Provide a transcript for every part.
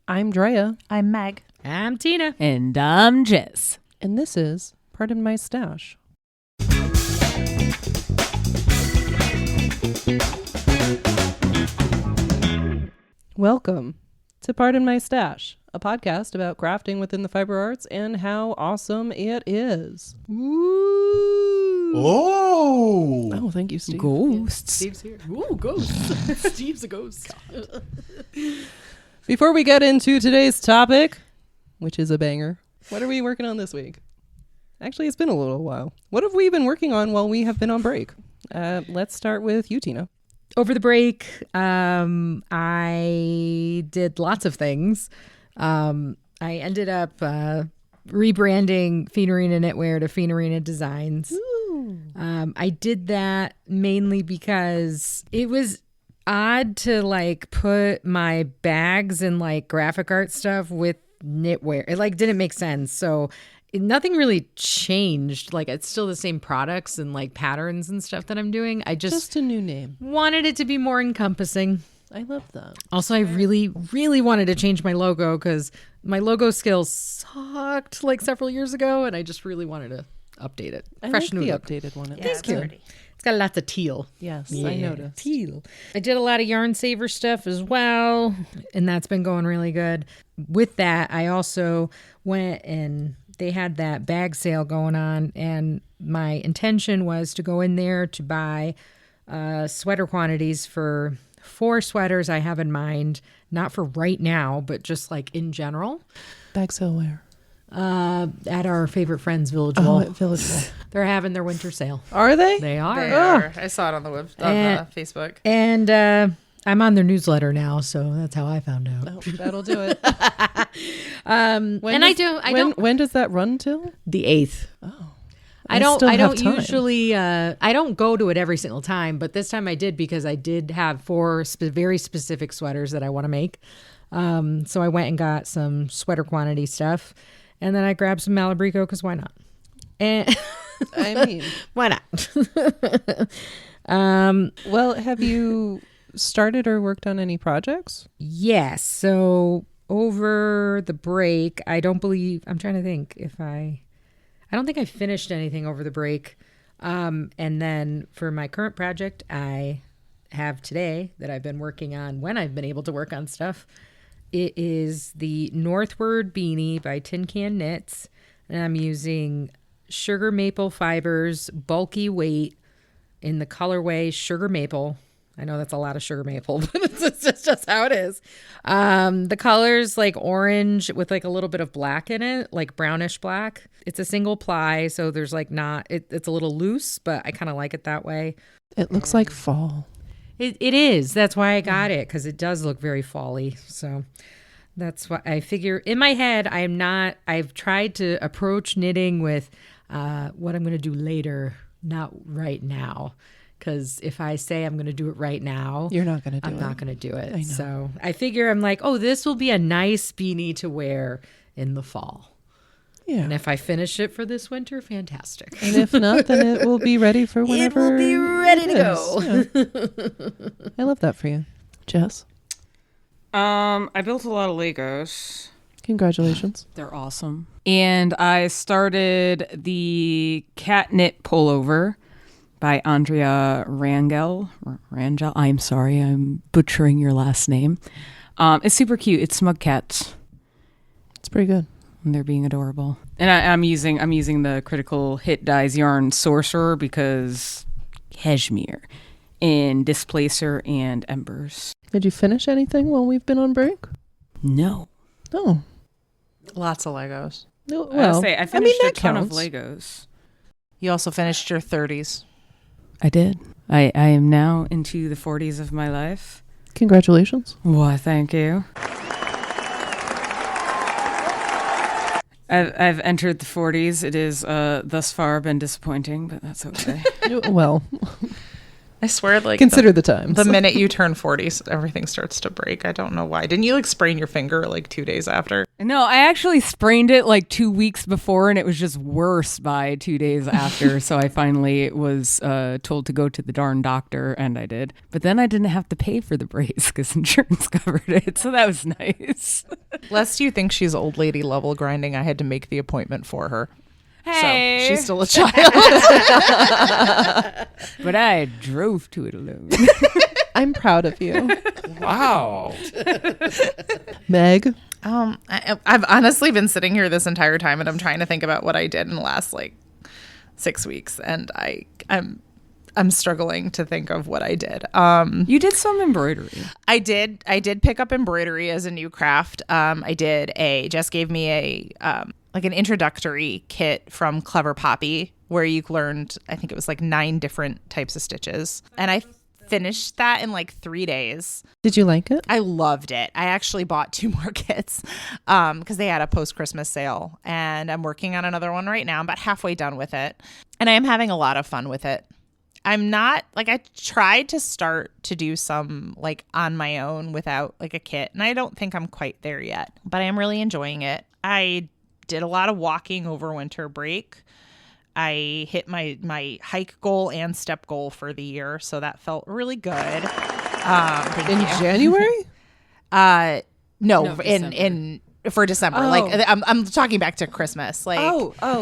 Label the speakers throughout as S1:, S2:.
S1: I'm Drea.
S2: I'm Meg.
S3: I'm Tina.
S4: And I'm Jess.
S1: And this is Pardon My Stash. Welcome to Pardon My Stash, a podcast about crafting within the fiber arts and how awesome it is.
S4: Ooh.
S1: Oh, thank you, Steve.
S4: Ghosts.
S3: Steve's here. Ooh, ghosts. Steve's a ghost.
S1: Before we get into today's topic, which is a banger, what are we working on this week? Actually, it's been a little while. What have we been working on while we have been on break? Let's start with you, Tina.
S3: Over the break, I did lots of things. I ended up rebranding Finorina Knitwear to Finorina Designs. I did that mainly because it was odd to like put my bags and like graphic art stuff with knitwear. It like didn't make sense. So nothing really changed. Like it's still the same products and like patterns and stuff that I'm doing. I just
S1: a new name.
S3: wanted it to be more encompassing.
S1: I love that.
S3: Also, I really, really wanted to change my logo because my logo skills sucked like several years ago, and I just really wanted to update it.
S1: I
S3: Fresh
S1: like
S3: new
S1: the
S3: look.
S1: updated one.
S2: Yeah, it's pretty.
S3: It's got lots of teal.
S1: Yes,
S3: Yeah,
S1: I noticed.
S3: teal. I did a lot of yarn saver stuff as well, and that's been going really good. With that, I also went and they had that bag sale going on, and my intention was to go in there to buy sweater quantities for 4 sweaters I have in mind, not for right now, but just like in general.
S1: Bag sale where?
S3: At our favorite friends, Village
S1: Oh,
S3: Wall.
S1: at Village Wall.
S3: They're having their winter sale.
S1: Are they?
S3: They are.
S2: They are. I saw it on the Facebook.
S3: And I'm on their newsletter now, so that's how I found out.
S1: Oh, that'll do it. When does that run till?
S3: The 8th.
S1: Oh.
S3: I don't
S1: time.
S3: usually I don't go to it every single time, but this time I did because I did have 4 very specific sweaters that I want to make. So I went and got some sweater quantity stuff, and then I grabbed some Malabrigo because why not? And
S1: I mean,
S3: why not?
S1: well, have you started or worked on any projects?
S3: Yes. So over the break, I'm trying to think if I don't think I finished anything over the break. And then for my current project, I have today that I've been working on when I've been able to work on stuff. It is the Northward Beanie by Tin Can Knits. And I'm using sugar maple fibers, bulky weight in the colorway sugar maple. I know that's a lot of sugar maple, but it's just how it is. The color's like orange with like a little bit of black in it, like brownish black. It's a single ply, so there's like it's a little loose, but I kind of like it that way.
S1: It looks like fall.
S3: It is. That's why I got it, because it does look very fall-y. So that's what I figure. In my head, I've tried to approach knitting with what I'm going to do later, not right now. Because if I say I'm going to do it right now,
S1: You're not going to do
S3: I'm
S1: it.
S3: not going to do it.
S1: I know.
S3: So I figure I'm like, oh, this will be a nice beanie to wear in the fall.
S1: Yeah.
S3: And if I finish it for this winter, fantastic.
S1: And if not, then it will be ready for whenever
S3: It will be ready to
S1: is.
S3: go.
S1: Yeah. I love that for you. Jess,
S2: I built a lot of Legos.
S1: congratulations.
S4: They're awesome. And I started the cat knit pullover by Andrea Rangel. I'm sorry, I'm butchering your last name. It's super cute. It's smug cats.
S1: It's pretty good.
S4: And they're being adorable. And I'm using the Critical Hit Dyes yarn Sorcerer because cashmere and Displacer and Embers.
S1: Did you finish anything while we've been on break?
S4: No.
S1: Oh.
S2: Lots of Legos.
S1: No,
S4: I'll say I finished
S1: that
S4: a ton
S1: counts.
S4: of Legos.
S2: You also finished your 30s.
S4: I did. I am now into the 40s of my life.
S1: Congratulations.
S4: Why, thank you. I've entered the 40s. It is thus far been disappointing, but that's okay.
S1: Well,
S2: I swear, like,
S1: consider the times.
S2: the minute you turn 40, everything starts to break. I don't know why. Didn't you like sprain your finger like 2 days after?
S4: No, I actually sprained it like 2 weeks before, and it was just worse by 2 days after. So I finally was told to go to the darn doctor, and I did. But then I didn't have to pay for the brace because insurance covered it. So that was nice.
S2: Lest you think she's old lady level grinding, I had to make the appointment for her.
S4: Hey.
S2: So she's still a child.
S4: But I drove to it alone.
S1: I'm proud of you.
S5: Wow.
S1: Meg?
S2: I've honestly been sitting here this entire time and I'm trying to think about what I did in the last like 6 weeks, and I'm struggling to think of what I did.
S4: You did some embroidery.
S2: I did pick up embroidery as a new craft. Jess gave me an introductory kit from Clever Poppy where you learned, I think it was like 9 different types of stitches. And I finished that in like 3 days.
S1: Did you like it?
S2: I loved it. I actually bought 2 more kits because they had a post-Christmas sale, and I'm working on another one right now. I'm about halfway done with it, and I am having a lot of fun with it. I'm not like, I tried to start to do some like on my own without like a kit, and I don't think I'm quite there yet, but I am really enjoying it. I did a lot of walking over winter break. I hit my hike goal and step goal for the year, so that felt really good.
S1: In January?
S2: No,
S4: December.
S2: in for December.
S1: Oh.
S2: Like I'm talking back to Christmas. Like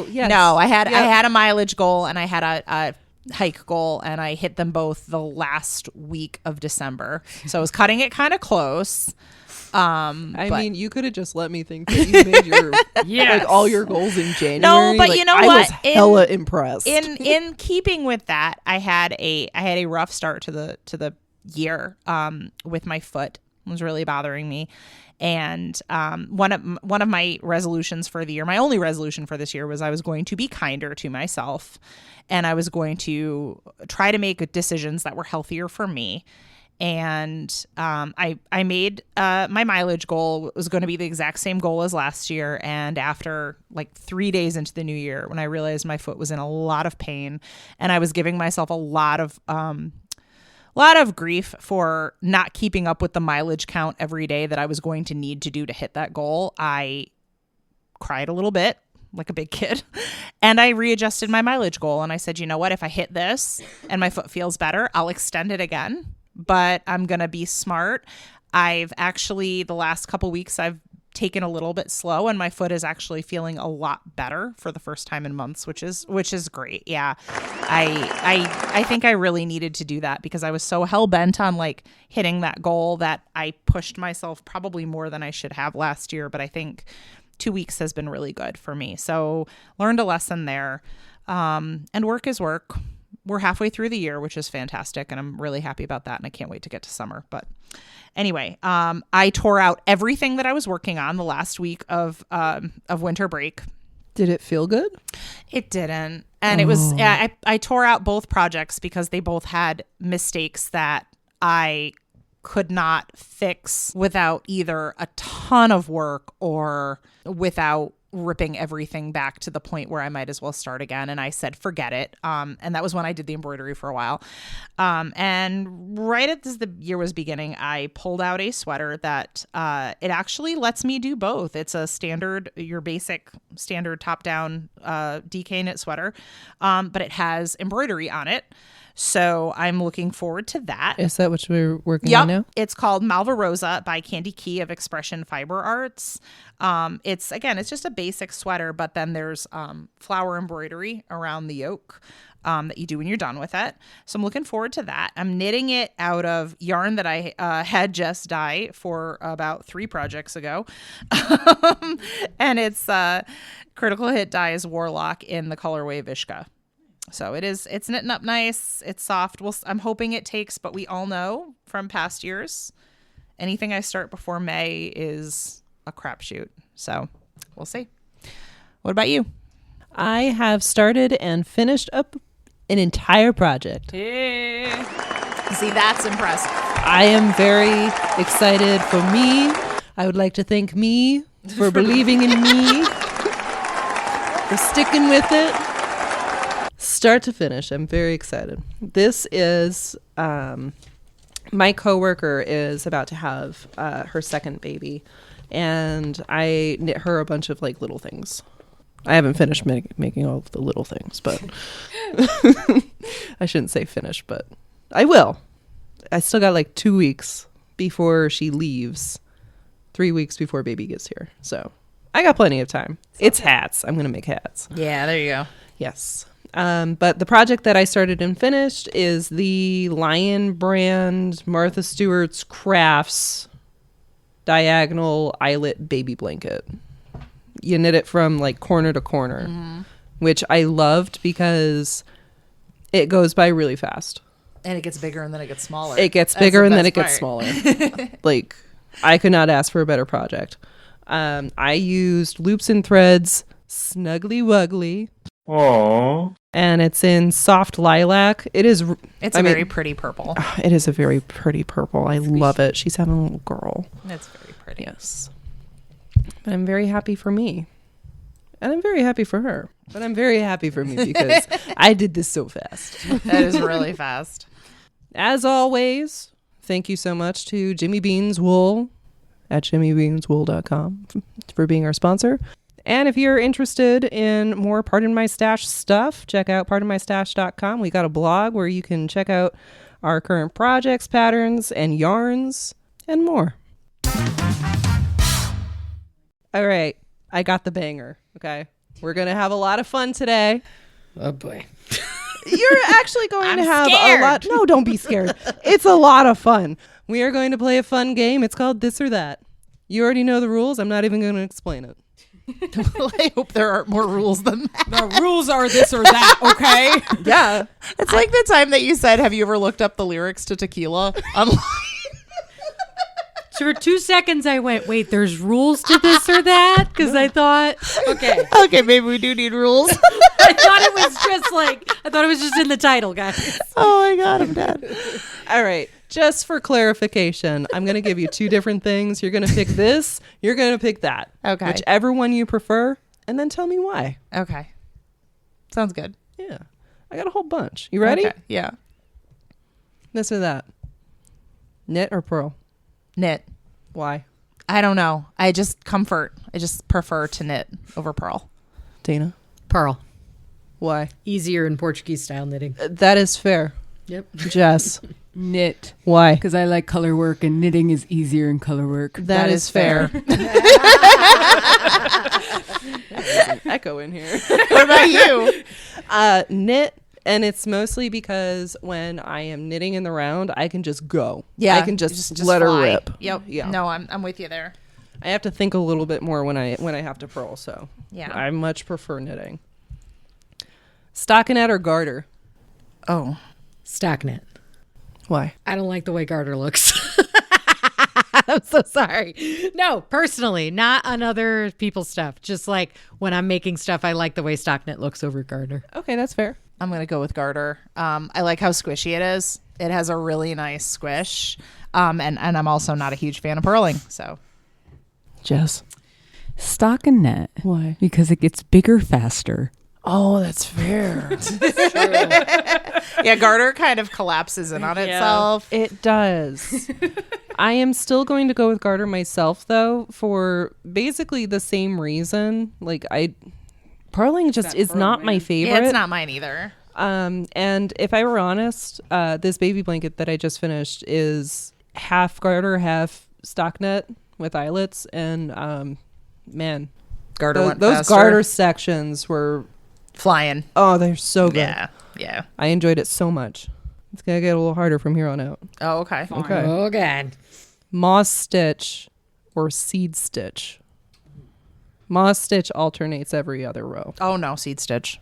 S1: yes.
S2: no, I had a mileage goal and I had a hike goal, and I hit them both the last week of December. So I was cutting it kind of close.
S1: I mean, you could have just let me think that you made your like all your goals in January.
S2: No, but
S1: like,
S2: you know
S1: I
S2: what?
S1: was hella impressed.
S2: In keeping with that, I had a rough start to the year with my foot. It was really bothering me. And one of my resolutions for the year, my only resolution for this year, was I was going to be kinder to myself, and I was going to try to make decisions that were healthier for me. And I made my mileage goal was going to be the exact same goal as last year. And after like 3 days into the new year, when I realized my foot was in a lot of pain and I was giving myself a lot of grief for not keeping up with the mileage count every day that I was going to need to do to hit that goal, I cried a little bit like a big kid, and I readjusted my mileage goal. And I said, you know what, if I hit this and my foot feels better, I'll extend it again. But I'm going to be smart. I've actually, the last couple weeks, I've taken a little bit slow, and my foot is actually feeling a lot better for the first time in months, which is great. Yeah. I think I really needed to do that because I was so hell bent on like hitting that goal that I pushed myself probably more than I should have last year. But I think 2 weeks has been really good for me. So learned a lesson there. And work is work. We're halfway through the year, which is fantastic, and I'm really happy about that, and I can't wait to get to summer. But anyway, I tore out everything that I was working on the last week of winter break.
S1: Did it feel good?
S2: It didn't. And it was, I tore out both projects because they both had mistakes that I could not fix without either a ton of work or without ripping everything back to the point where I might as well start again. And I said, forget it. And that was when I did the embroidery for a while. And right as the year was beginning, I pulled out a sweater that it actually lets me do both. It's a your basic standard top-down DK knit sweater, but it has embroidery on it. So I'm looking forward to that.
S1: Is that what we're working on now?
S2: It's called Malva Rosa by Candy Key of Expression Fiber Arts. It's just a basic sweater, but then there's flower embroidery around the yoke that you do when you're done with it. So I'm looking forward to that. I'm knitting it out of yarn that I had Jess dye for about 3 projects ago. And it's Critical Hit dye is Warlock in the colorway Vishka. So it's knitting up nice. It's soft. I'm hoping it takes, but we all know from past years, anything I start before May is a crapshoot. So we'll see. What about you?
S1: I have started and finished up an entire project.
S4: Yeah.
S2: See, that's impressive.
S1: I am very excited for me. I would like to thank me for believing in me, for sticking with it. Start to finish, I'm very excited. This is, my coworker is about to have her second baby, and I knit her a bunch of like little things. I haven't finished making all of the little things, but I shouldn't say finish, but I will. I still got like 2 weeks before she leaves, 3 weeks before baby gets here. So I got plenty of time. It's hats. I'm going to make hats.
S2: Yeah, there you go.
S1: Yes. But the project that I started and finished is the Lion brand Martha Stewart's Crafts diagonal eyelet baby blanket. You knit it from like corner to corner, which I loved because it goes by really fast.
S2: And it gets bigger and then it gets smaller.
S1: It gets bigger and then it gets smaller. Like, I could not ask for a better project. I used loops and threads, Snuggly Wuggly.
S5: Aww.
S1: And it's in soft lilac. It's a
S2: very pretty purple.
S1: It is a very pretty purple. I love it. She's having a little girl.
S2: It's very pretty.
S1: Yes. But I'm very happy for me. And I'm very happy for her. But I'm very happy for me because I did this so fast.
S2: That is really fast.
S1: As always, thank you so much to Jimmy Beans Wool at jimmybeanswool.com for being our sponsor. And if you're interested in more Pardon My Stash stuff, check out pardonmystash.com. We got a blog where you can check out our current projects, patterns, and yarns, and more. All right. I got the banger. Okay. We're going to have a lot of fun today.
S3: Oh boy.
S1: You're actually going to have
S2: scared.
S1: a lot. No, don't be scared. It's a lot of fun. We are going to play a fun game. It's called This or That. You already know the rules. I'm not even going to explain it.
S2: I hope there aren't more rules than that.
S4: The rules are this or that, okay?
S1: Yeah.
S2: It's like the time that you said, have you ever looked up the lyrics to Tequila online?
S3: So for 2 seconds I went, wait, there's rules to this or that? Because I thought, okay.
S2: Okay, maybe we do need rules.
S3: I thought it was just in the title, guys.
S2: Oh my God, I'm dead.
S1: All right. Just for clarification, I'm going to give you 2 different things. You're going to pick this. You're going to pick that.
S2: Okay.
S1: Whichever one you prefer. And then tell me why.
S2: Okay. Sounds good.
S1: Yeah. I got a whole bunch. You ready?
S2: Okay. Yeah.
S1: This or that. Knit or purl?
S2: Knit.
S1: Why?
S2: I don't know. I just prefer to knit over purl.
S1: Dana?
S3: Pearl.
S1: Why?
S3: Easier in Portuguese style knitting.
S1: That is fair.
S3: Yep.
S1: Jess?
S4: Knit.
S1: Why?
S4: Because I like color work and knitting is easier in color work.
S1: That is fair. Echo in here.
S2: What about you?
S1: Knit, and it's mostly because when I am knitting in the round, I can just go.
S2: Yeah.
S1: I can just let her
S2: fly.
S1: rip.
S2: Yep.
S1: Yeah.
S2: No, I'm with you there.
S1: I have to think a little bit more when I have to purl, so
S2: Yeah.
S1: I much prefer knitting. Stockinette or garter?
S2: Oh.
S3: Stockinette.
S1: Why?
S3: I don't like the way garter looks. I'm so sorry. No, personally, not on other people's stuff. Just like when I'm making stuff, I like the way stockinette looks over garter.
S1: Okay, that's fair.
S2: I'm going to go with garter. I like how squishy it is. It has a really nice squish. And I'm also not a huge fan of purling. So
S1: Jess?
S4: Stockinette.
S1: Why?
S4: Because it gets bigger faster.
S1: Oh, that's fair.
S2: yeah, garter kind of collapses in on itself.
S1: It does. I am still going to go with garter myself, though, for basically the same reason. Like, purling just is not my favorite.
S2: Yeah, it's not mine either.
S1: And if I were honest, this baby blanket that I just finished is half garter, half stockinette with eyelets, and man,
S2: Garter
S1: those
S2: faster.
S1: garter sections were
S2: flying.
S1: Oh, they're so good.
S2: Yeah.
S1: I enjoyed it so much. It's gonna get a little harder from here on out.
S2: Oh, okay.
S1: Okay.
S3: Oh, God.
S1: Moss stitch or seed stitch? Moss stitch alternates every other row.
S2: Oh no, seed stitch.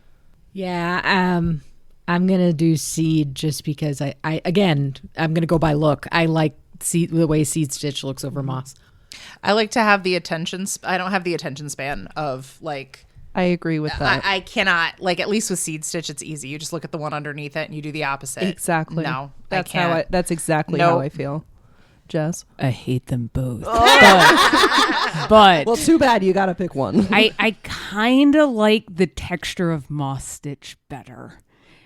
S3: Yeah, I'm going to do seed just because I'm going to go by look. I like the way seed stitch looks over moss.
S2: I like to have the attention. I don't have the attention span of like.
S1: I agree with that.
S2: I cannot, like, at least with seed stitch, it's easy. You just look at the one underneath it and you do the opposite.
S1: Exactly.
S2: No,
S1: that's
S2: I can't.
S1: that's exactly how I feel. Jess?
S4: I hate them both. But
S1: Well, too bad. You got to pick one.
S4: I kind of like the texture of moss stitch better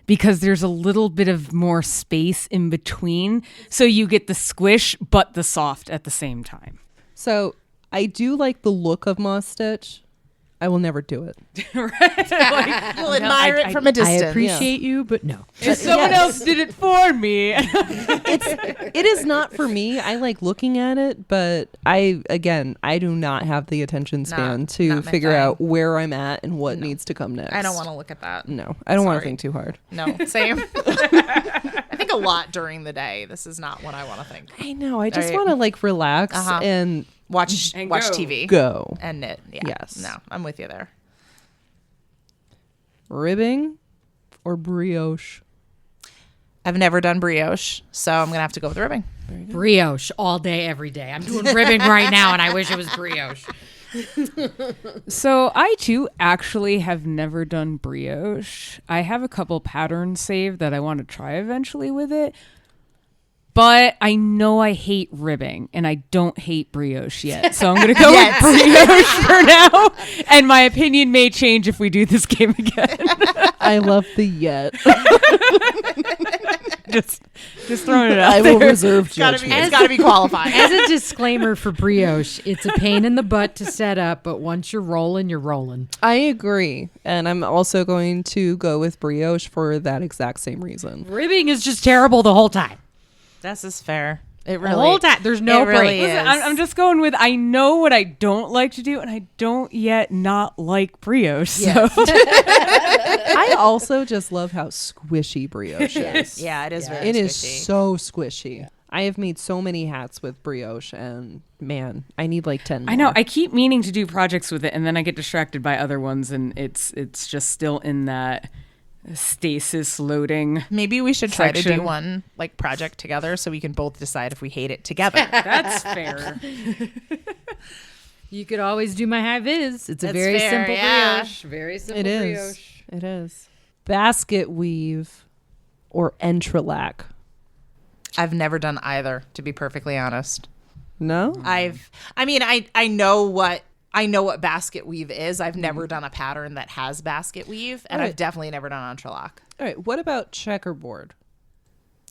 S4: because there's a little bit of more space in between. So you get the squish, but the soft at the same time.
S1: So I do like the look of moss stitch. I will never do it.
S2: We'll admire it from a
S3: I
S2: distance.
S3: appreciate you, but no.
S4: If someone else did it for me.
S1: It is not for me. I like looking at it, but I do not have the attention span
S2: not
S1: to
S2: my
S1: figure
S2: thing.
S1: out where I'm at and what needs to come next.
S2: I don't want to look at that.
S1: No, I don't want to
S2: Sorry.
S1: think too hard.
S2: No, same. I think a lot during the day. This is not what I want to think.
S1: I know. I just
S2: Right.
S1: want to like relax
S2: Uh-huh.
S1: and
S2: Watch
S4: And
S2: watch
S4: go.
S2: TV
S1: go.
S2: and knit. Yeah.
S1: Yes.
S2: No, I'm with you there.
S1: Ribbing or brioche?
S2: I've never done brioche, so I'm gonna have to go with ribbing.
S3: Brioche all day, every day. I'm doing ribbing right now, and I wish it was brioche.
S4: So I too actually have never done brioche. I have a couple patterns saved that I want to try eventually with it. But I know I hate ribbing and I don't hate brioche yet. So I'm going to go with brioche for now. And my opinion may change if we do this game again.
S1: I love the yet.
S4: just throwing it out
S1: I
S4: there.
S1: will reserve
S2: It's gotta
S1: judgment.
S2: be qualified.
S3: As a disclaimer for brioche, it's a pain in the butt to set up, but once you're rolling, you're rolling.
S1: I agree. And I'm also going to go with brioche for that exact same reason.
S3: Ribbing is just terrible the whole time.
S2: This is fair. It
S3: The
S2: really
S3: whole time. There's no
S2: it really
S3: break.
S2: is.
S4: Listen, I'm just going with I know what I don't like to do, and I don't yet not like brioche. So
S1: I also just love how squishy brioche is.
S2: Yeah, it is very
S1: It is
S2: squishy.
S1: so squishy. I have made so many hats with brioche, and man, I need like 10
S4: I know
S1: more.
S4: I keep meaning to do projects with it, and then I get distracted by other ones, and it's just still in that stasis loading.
S2: Maybe we should try to do
S4: section.
S2: one like project together so we can both decide if we hate it together.
S4: That's fair.
S3: You could always do my high vis. It's a
S2: That's
S3: very
S2: fair,
S3: simple
S2: yeah.
S3: brioche. Very simple
S1: It is.
S3: brioche.
S1: It is. Basket weave or enterlac?
S2: I've never done either, to be perfectly honest.
S1: No?
S2: I know what basket weave is. I've never done a pattern that has basket weave, and
S1: Right.
S2: I've definitely never done enterlac.
S1: All right. What about checkerboard?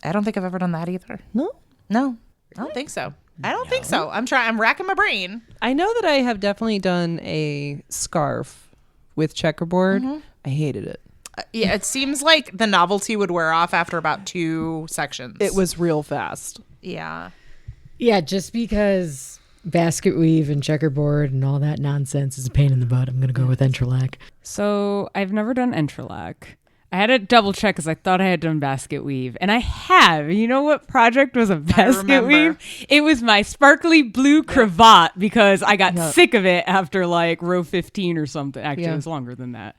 S2: I don't think I've ever done that either.
S1: No?
S2: No, I don't think so. I don't think so. I'm racking my brain.
S1: I know that I have definitely done a scarf with checkerboard. I hated it.
S2: Yeah, it seems like the novelty would wear off after about 2 sections.
S1: It was real fast.
S2: Yeah.
S3: Yeah, just because basket weave and checkerboard and all that nonsense is a pain in the butt, I'm going to go with enterlac.
S4: So I've never done enterlac. I had to double check because I thought I had done basket weave, and I have. You know what project was a basket
S2: remember.
S4: weave? It was my sparkly blue cravat because I got sick of it after like row 15 or something. Actually,
S1: Yeah.
S4: it was longer than that.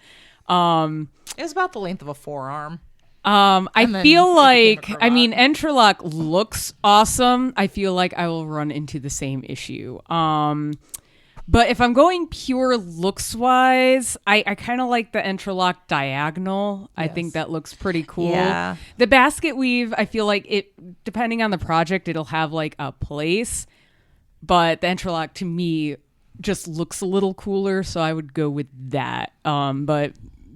S2: It was about the length of a forearm.
S4: I
S2: And then
S4: feel
S2: it became a
S4: like,
S2: cravat.
S4: I mean, enterlac looks awesome. I feel like I will run into the same issue. But if I'm going pure looks wise, I kind of like the enterlac diagonal. I think that looks pretty cool.
S2: Yeah.
S4: The basket weave, I feel like it, depending on the project, it'll have like a place. But the enterlac to me just looks a little cooler, so I would go with that. But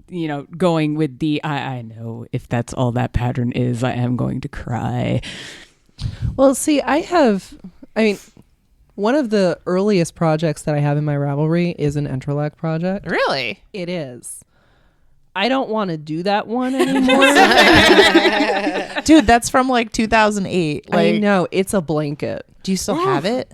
S4: you know, going with the I know if that's all that pattern is, I am going to cry.
S1: Well, see, one of the earliest projects that I have in my Ravelry is an enterlac project.
S2: Really?
S1: It is. I don't want to do that one anymore.
S2: Dude, that's from like 2008. Like,
S1: I know. It's a blanket.
S2: do you still have it?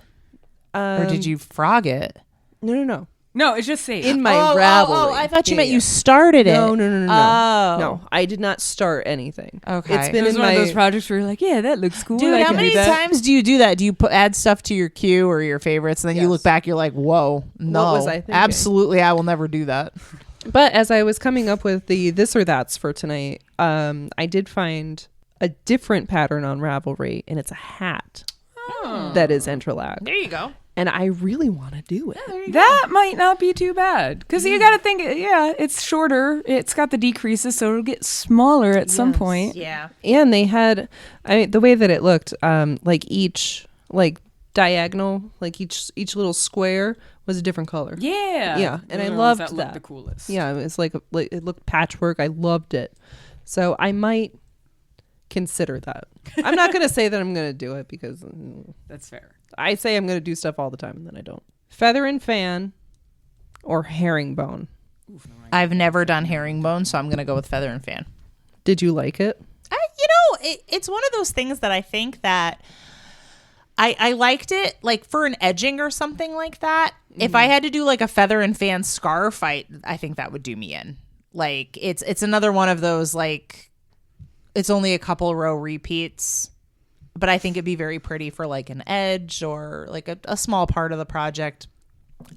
S2: Or did you frog it?
S1: No.
S4: No, it's just safe.
S1: In my Ravelry.
S2: I thought you meant
S1: Yeah.
S2: you started it.
S1: No.
S2: Oh.
S1: No, I did not start anything.
S2: Okay.
S1: It's
S4: it
S1: been
S4: was
S1: in
S4: one of
S1: my
S4: those projects where you're like, yeah, that looks cool.
S2: Dude,
S4: I
S2: how
S4: can do
S2: many
S4: that.
S2: times do you do that? Do you add stuff to your queue or your favorites, and then you
S1: Yes.
S2: look back, you're like, whoa, no.
S1: was I thinking?
S2: Absolutely, I will never do that.
S1: But as I was coming up with the this or that's for tonight, I did find a different pattern on Ravelry, and it's a hat that is enterlac.
S2: There you go.
S1: And I really want to do it.
S4: That might not be too bad because you got to think, yeah, it's shorter. It's got the decreases, so it'll get smaller at some point.
S2: Yeah.
S1: And they had, the way that it looked, like each diagonal, like each little square was a different color.
S4: Yeah,
S1: Yeah, and
S4: Those
S1: I
S4: are the ones
S1: loved
S4: look
S1: that.
S4: the coolest.
S1: Yeah, it was like it looked patchwork. I loved it. So I might consider that. I'm not going to say that I'm going to do it because
S4: That's fair.
S1: I say I'm going to do stuff all the time and then I don't. Feather and fan or herringbone?
S2: I've never done herringbone, so I'm going to go with feather and fan.
S1: Did you like it?
S2: It's one of those things that I think that I liked it, like for an edging or something like that. If I had to do like a feather and fan scarf, I think that would do me in. Like it's another one of those, like it's only a couple row repeats, but I think it'd be very pretty for like an edge or like a small part of the project.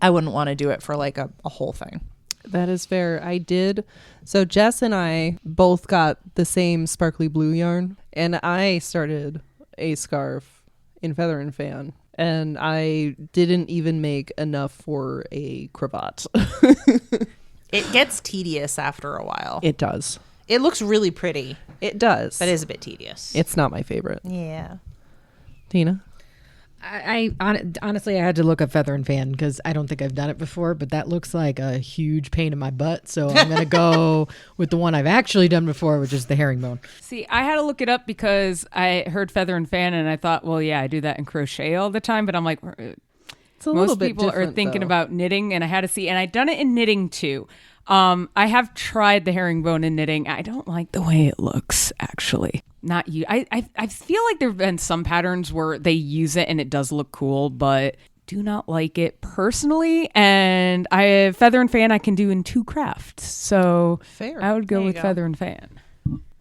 S2: I wouldn't want to do it for like a whole thing.
S1: That is fair. I did. So Jess and I both got the same sparkly blue yarn, and I started a scarf in feather and fan, and I didn't even make enough for a cravat.
S2: It gets tedious after a while.
S1: It does.
S2: It looks really pretty.
S1: It does.
S2: That is a bit tedious.
S1: It's not my favorite.
S2: Yeah.
S1: Tina?
S3: Honestly, I had to look up feather and fan because I don't think I've done it before, but that looks like a huge pain in my butt. So I'm going to go with the one I've actually done before, which is the herringbone.
S4: See, I had to look it up because I heard feather and fan and I thought, well, yeah, I do that in crochet all the time. But I'm like,
S1: It's a little
S4: most
S1: bit
S4: people are
S1: different,
S4: thinking
S1: though.
S4: about knitting, and I had to see, and I've done it in knitting too. I have tried the herringbone in knitting. I don't like the way it looks, actually. Not you. I feel like there have been some patterns where they use it and it does look cool, but do not like it personally. And feather and fan I can do in 2 crafts, so
S1: Fair.
S4: I would go
S2: There you
S4: with
S2: go.
S4: feather and fan.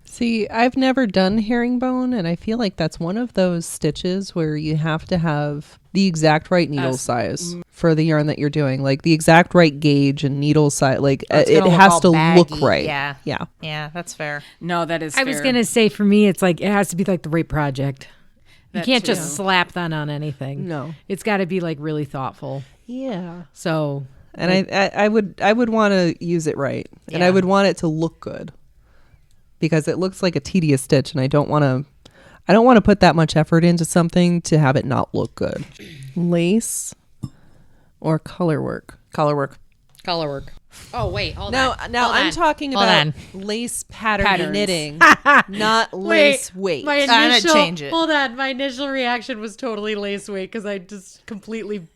S1: See, I've never done herringbone, and I feel like that's one of those stitches where you have to have the exact right needle size for the yarn that you're doing, like the exact right gauge and needle size. Like
S2: It's
S1: it
S2: gonna look
S1: has
S2: all
S1: to look
S2: baggy.
S1: right.
S2: Yeah.
S1: Yeah.
S2: Yeah, that's fair.
S4: No, that is
S3: I was
S4: fair.
S3: going to say for me, it's like it has to be like the right project. You
S4: That
S3: can't
S4: too.
S3: just slap that on anything.
S1: No.
S3: It's got to be like really thoughtful.
S1: Yeah.
S3: So,
S1: And I would want to use it right, and I
S2: Yeah.
S1: would want it to look good, because it looks like a tedious stitch, and I don't want to put that much effort into something to have it not look good. Lace or color work?
S2: Color work.
S3: color work. Oh, wait. Hold
S1: Now
S3: on.
S1: I'm
S3: Hold on.
S1: talking
S3: Hold
S1: about
S3: on.
S1: lace pattern
S4: Patterns.
S1: knitting, not lace weight.
S3: My
S2: I'm gonna
S3: initial,
S2: change it.
S3: Hold on. My initial reaction was totally lace weight because I just completely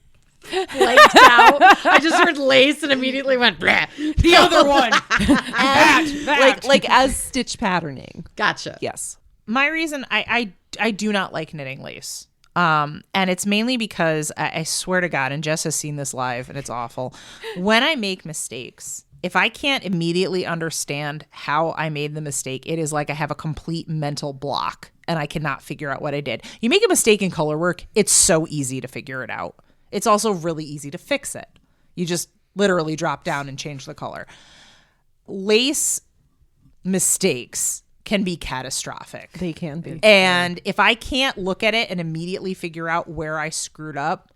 S3: blanked out. I just heard lace and immediately went, blah.
S4: The other one.
S1: like as stitch patterning.
S3: Gotcha.
S1: Yes.
S2: My reason I do not like knitting lace. And it's mainly because I swear to God, and Jess has seen this live and it's awful. When I make mistakes, if I can't immediately understand how I made the mistake, it is like I have a complete mental block and I cannot figure out what I did. You make a mistake in color work, it's so easy to figure it out. It's also really easy to fix it. You just literally drop down and change the color. Lace mistakes can be catastrophic.
S1: They can be.
S2: And if I can't look at it and immediately figure out where I screwed up,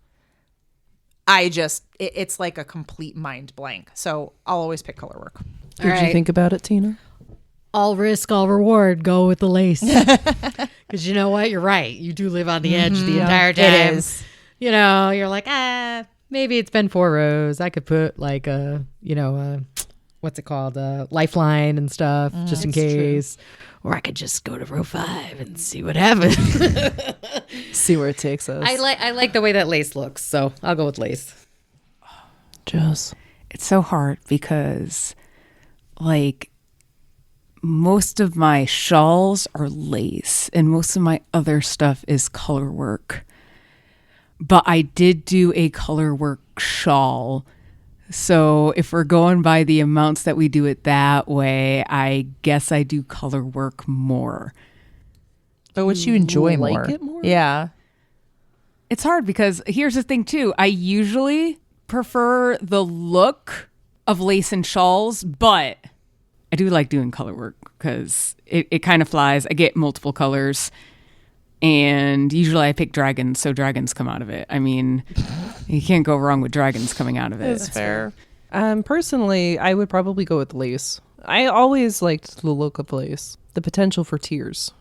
S2: it's like a complete mind blank. So I'll always pick color work.
S1: Did you think about it, Tina?
S3: All risk, all reward. Go with the lace. Because you know what? You're right. You do live on the edge the entire time.
S2: It is.
S3: You know, you're like, maybe it's been 4 rows. I could put like what's it called? A lifeline and stuff just in case. Or I could just go to row 5 and see what happens.
S1: See where it takes us.
S3: I like the way that lace looks, so I'll go with lace.
S1: Jess.
S4: It's so hard because, like, most of my shawls are lace and most of my other stuff is color work. But I did do a color work shawl. So if we're going by the amounts that we do it that way, I guess I do color work more.
S2: But which you enjoy
S1: like
S2: more.
S1: it more?
S2: Yeah.
S4: It's hard because here's the thing too. I usually prefer the look of lace and shawls, but I do like doing color work because it kind of flies. I get multiple colors. And usually I pick dragons, so dragons come out of it. I mean, you can't go wrong with dragons coming out of it.
S2: That's fair.
S1: Personally, I would probably go with lace. I always liked the look of lace. The potential for tears.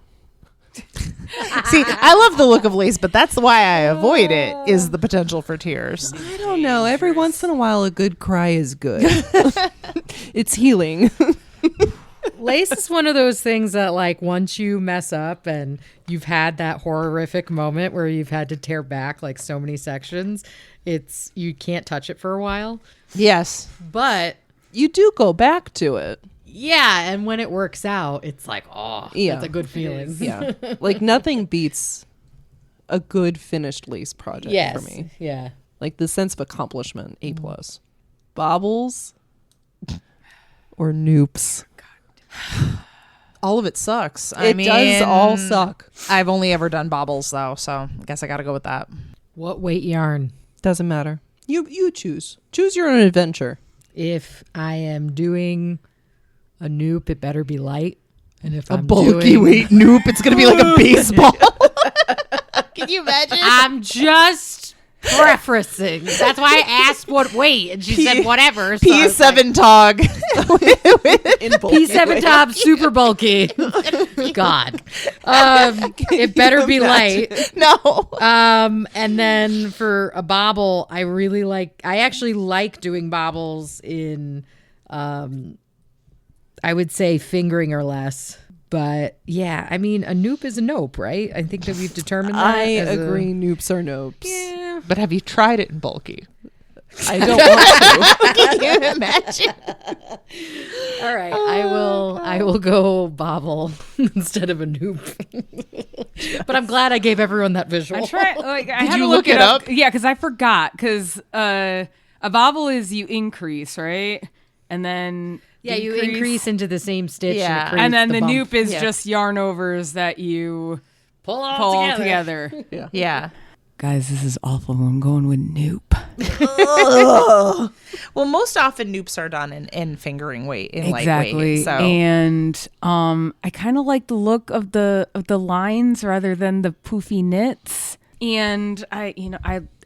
S2: See, I love the look of lace, but that's why I avoid it, is the potential for tears.
S1: I don't know. Every once in a while, a good cry is good. It's healing.
S3: Lace is one of those things that, like, once you mess up and you've had that horrific moment where you've had to tear back like so many sections, you can't touch it for a while.
S2: Yes.
S3: But
S1: You do go back to it.
S3: yeah, and when it works out, it's like, oh,
S1: Yeah.
S3: that's a good feeling.
S1: Yeah. Like nothing beats a good finished lace project
S3: Yes.
S1: for me.
S3: Yeah.
S1: Like the sense of accomplishment, A+. Baubles or noops.
S2: All of it sucks.
S1: It does all suck.
S2: I've only ever done baubles though, so I guess I got to go with that.
S3: What weight yarn?
S1: Doesn't matter. You choose. Choose your own adventure.
S3: If I am doing a noop, it better be light. And if I'm
S2: Bulky
S3: doing,
S2: weight noop. It's gonna be like a baseball. Can you imagine?
S3: I'm just preferencing. That's why I asked what weight, and she said whatever. So I was like,
S2: P7 tog.
S3: P7 top, super bulky. God, it better be light.
S2: No.
S3: And then for a bobble, I actually like doing bobbles in, I would say fingering or less. But yeah, I mean, a noop is a nope, right? I think that we've determined that.
S1: I agree. Noops are nopes.
S3: Yeah.
S2: But have you tried it in bulky?
S1: I don't want to.
S2: Can you imagine?
S3: All right, I will go bobble instead of a noop. But I'm glad I gave everyone that visual.
S4: I try. Like, I had
S2: you
S4: to
S2: look it up?
S4: Yeah, because I forgot. Because a bobble is you increase, right? And then
S3: Yeah, you increase into the same stitch.
S2: Yeah.
S3: And, it
S4: and then
S3: creates
S4: the
S3: bump.
S4: noop is
S2: Yeah.
S4: just yarn overs that you
S3: pull all
S4: pull
S3: together.
S4: together.
S2: Yeah.
S4: Guys, this is awful. I'm going with noop.
S2: Well, most often noops are done in fingering weight, in
S4: Exactly.
S2: lightweight. So
S4: And I kind of like the look of the lines rather than the poofy knits. And I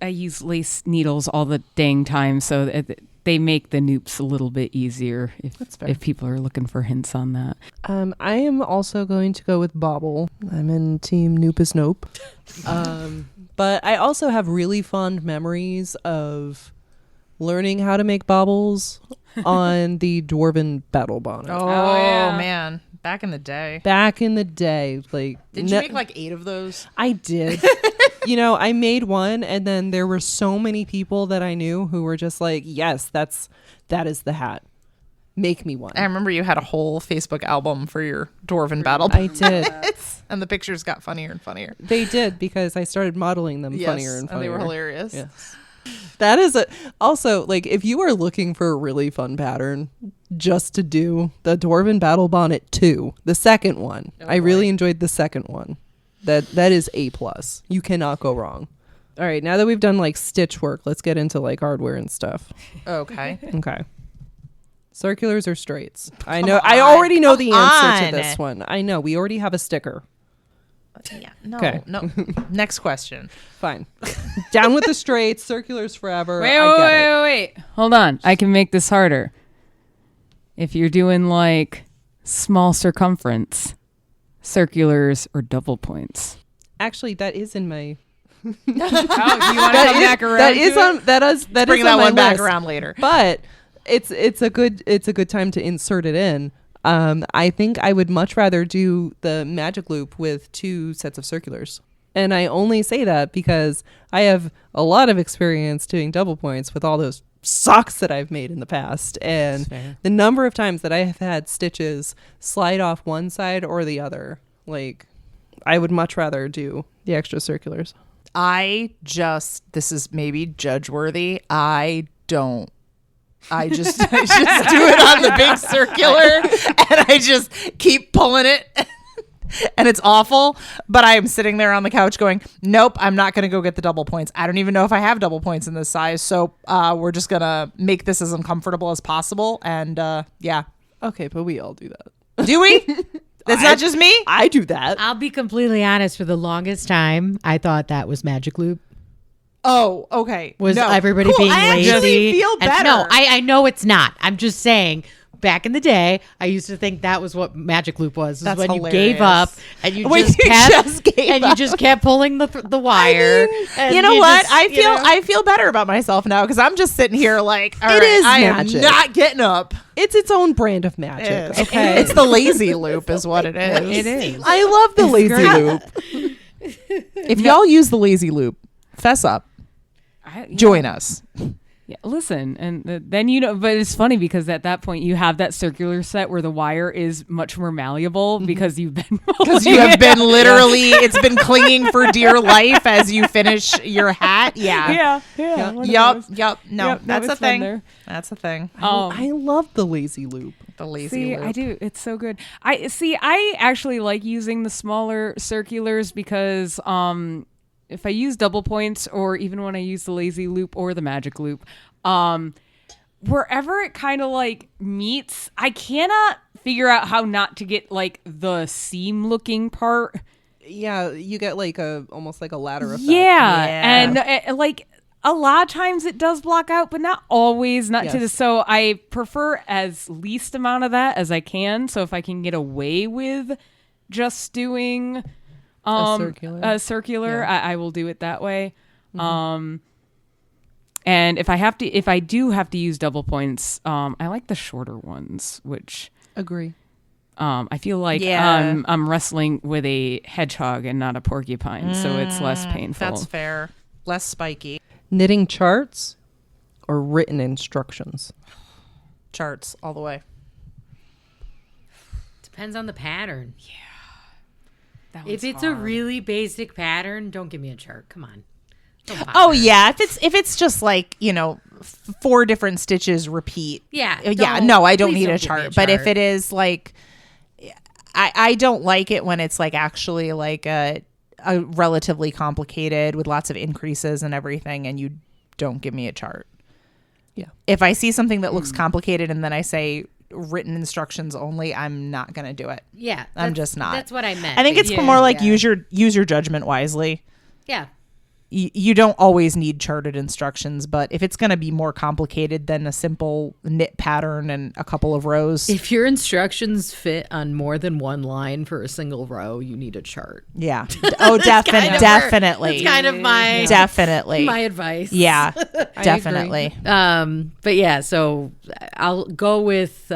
S4: use lace needles all the dang time, so they make the noops a little bit easier if people are looking for hints on that.
S1: I am also going to go with bobble. I'm in team noop is nope. But I also have really fond memories of learning how to make baubles on the Dwarven Battle Bonnet.
S2: Oh,
S4: yeah.
S2: man. Back in the day.
S1: Back in the day, like
S2: Did you make like 8 of those?
S1: I did. I made one, and then there were so many people that I knew who were just like, "Yes, that is the hat. Make me one."
S2: I remember you had a whole Facebook album for your Dwarven battle.
S1: I did.
S2: And the pictures got funnier and funnier.
S1: They did, because I started modeling them funnier and funnier.
S2: And they were hilarious.
S1: Yes. That is also, like, if you are looking for a really fun pattern just to do the Dwarven Battle Bonnet 2, the second one. I really enjoyed the second one. That is A+. You cannot go wrong. All right, now that we've done like stitch work, let's get into like hardware and stuff.
S2: Okay.
S1: Okay. Circulars or straights? I know. I already know the answer to this one. I know. We already have a sticker.
S2: Yeah. No.
S1: Okay.
S2: No. Next question.
S1: Fine. Down with the straights. Circulars forever.
S4: Wait,
S1: I get it.
S4: wait. Hold on. I can make this harder. If you're doing like small circumference, circulars or double points.
S1: Actually, that is in my.
S4: Oh, you want to come back around?
S1: That is
S4: to
S1: on.
S4: it?
S1: That is. That
S2: Bring
S1: is
S2: that
S1: on my
S2: one back
S1: list.
S2: around later.
S1: But it's a good time to insert it in. I think I would much rather do the magic loop with 2 sets of circulars. And I only say that because I have a lot of experience doing double points with all those socks that I've made in the past. And the number of times that I have had stitches slide off one side or the other, like, I would much rather do the extra circulars.
S2: This is maybe judge worthy. I just do it on the big circular and I just keep pulling it and it's awful. But I am sitting there on the couch going, nope, I'm not going to go get the double points. I don't even know if I have double points in this size. So we're just going to make this as uncomfortable as possible. And yeah.
S1: Okay, but we all do that.
S2: Do we? That's not just me?
S1: I do that.
S3: I'll be completely honest. For the longest time, I thought that was magic loop.
S2: Oh, okay.
S3: Was
S2: No.
S3: everybody
S2: Cool.
S3: being
S2: I
S3: lazy?
S2: actually feel
S3: And
S2: better.
S3: no, I know it's not. I'm just saying. back in the day, I used to think that was what magic loop was.
S2: That's
S3: when
S2: hilarious.
S3: you gave up and you
S2: When
S3: just
S2: you
S3: kept
S2: just gave
S3: and you just kept pulling the wire. and
S2: You know what?
S3: just,
S2: I feel better about myself now because I'm just sitting here like, all
S1: It
S2: right,
S1: is
S2: I
S1: magic.
S2: am not getting up.
S1: It's its own brand of magic. Okay.
S2: It's the lazy loop is what it is.
S4: It is.
S1: I love the lazy loop.
S2: If y'all use the lazy loop, fess up. Join us.
S4: Yeah, listen, and then but it's funny because at that point you have that circular set where the wire is much more malleable because you've been
S2: Because you have been literally, it's been clinging for dear life as you finish your hat. Yeah. Yup. No,
S4: Yep,
S2: that's a
S4: it's fun
S2: thing.
S4: there.
S2: That's a thing.
S1: I love the lazy loop.
S2: The lazy
S4: See,
S2: loop.
S4: I do. It's so good. I actually like using the smaller circulars because if I use double points or even when I use the lazy loop or the magic loop, wherever it kind of like meets, I cannot figure out how not to get like the seam looking part.
S1: Yeah, you get like almost like a ladder effect.
S4: Yeah.
S2: Yeah.
S4: And like a lot of times it does block out, but not always, not to the,
S1: Yes.
S4: so I prefer as least amount of that as I can. So if I can get away with just doing a circular,
S1: Yeah.
S4: I will do it that way. And if I do have to use double points, I like the shorter ones, which
S1: Agree.
S4: I feel like
S2: Yeah.
S4: I'm wrestling with a hedgehog and not a porcupine, so it's less painful.
S2: That's fair. Less spiky.
S1: Knitting charts or written instructions?
S2: Charts all the way.
S3: Depends on the pattern.
S4: That
S3: If
S4: one's
S3: it's a
S4: hard.
S3: really basic pattern, don't give me a chart. Come on. Don't bother.
S2: Oh yeah, if it's just like 4 different stitches repeat.
S3: Yeah,
S2: Yeah.
S3: don't-
S2: No, I don't
S3: please
S2: need
S3: don't
S2: a
S3: give me a
S2: chart. But if
S3: chart.
S2: it is like, I don't like it when it's like actually like a relatively complicated with lots of increases and everything, and you don't give me a chart.
S1: Yeah.
S2: If I see something that looks complicated and then I say written instructions only, I'm not gonna do it.
S3: Yeah,
S2: I'm
S3: that's-
S2: just not.
S3: That's what I meant.
S2: I think it's
S3: Yeah,
S2: more like
S3: yeah.
S2: use your judgment wisely.
S3: Yeah.
S2: You don't always need charted instructions, but if it's going to be more complicated than a simple knit pattern and a couple of rows,
S3: If your instructions fit on more than one line for a single row, you need a chart.
S2: yeah. Oh, definitely.
S3: That's kind of my
S2: Definitely.
S3: my advice.
S2: Yeah, definitely.
S3: But yeah, so I'll go with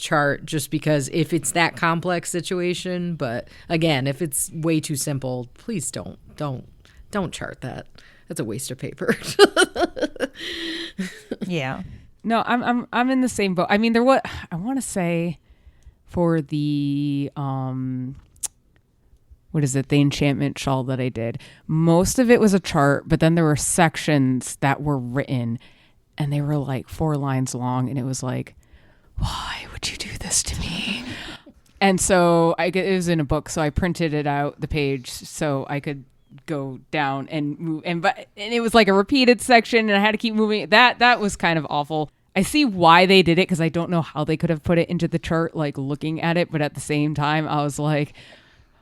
S3: chart just because if it's that complex situation. But again, if it's way too simple, please don't chart that. That's a waste of paper.
S2: Yeah.
S4: No, I'm in the same boat. I mean, I want to say for the what is it? The enchantment shawl that I did. Most of it was a chart, but then there were sections that were written and they were like 4 lines long and it was like, why would you do this to me? And so it was in a book, so I printed it out, the page, so I could go down and move, and it was like a repeated section and I had to keep moving. That was kind of awful. I see why they did it because I don't know how they could have put it into the chart, like looking at it, but at the same time I was like,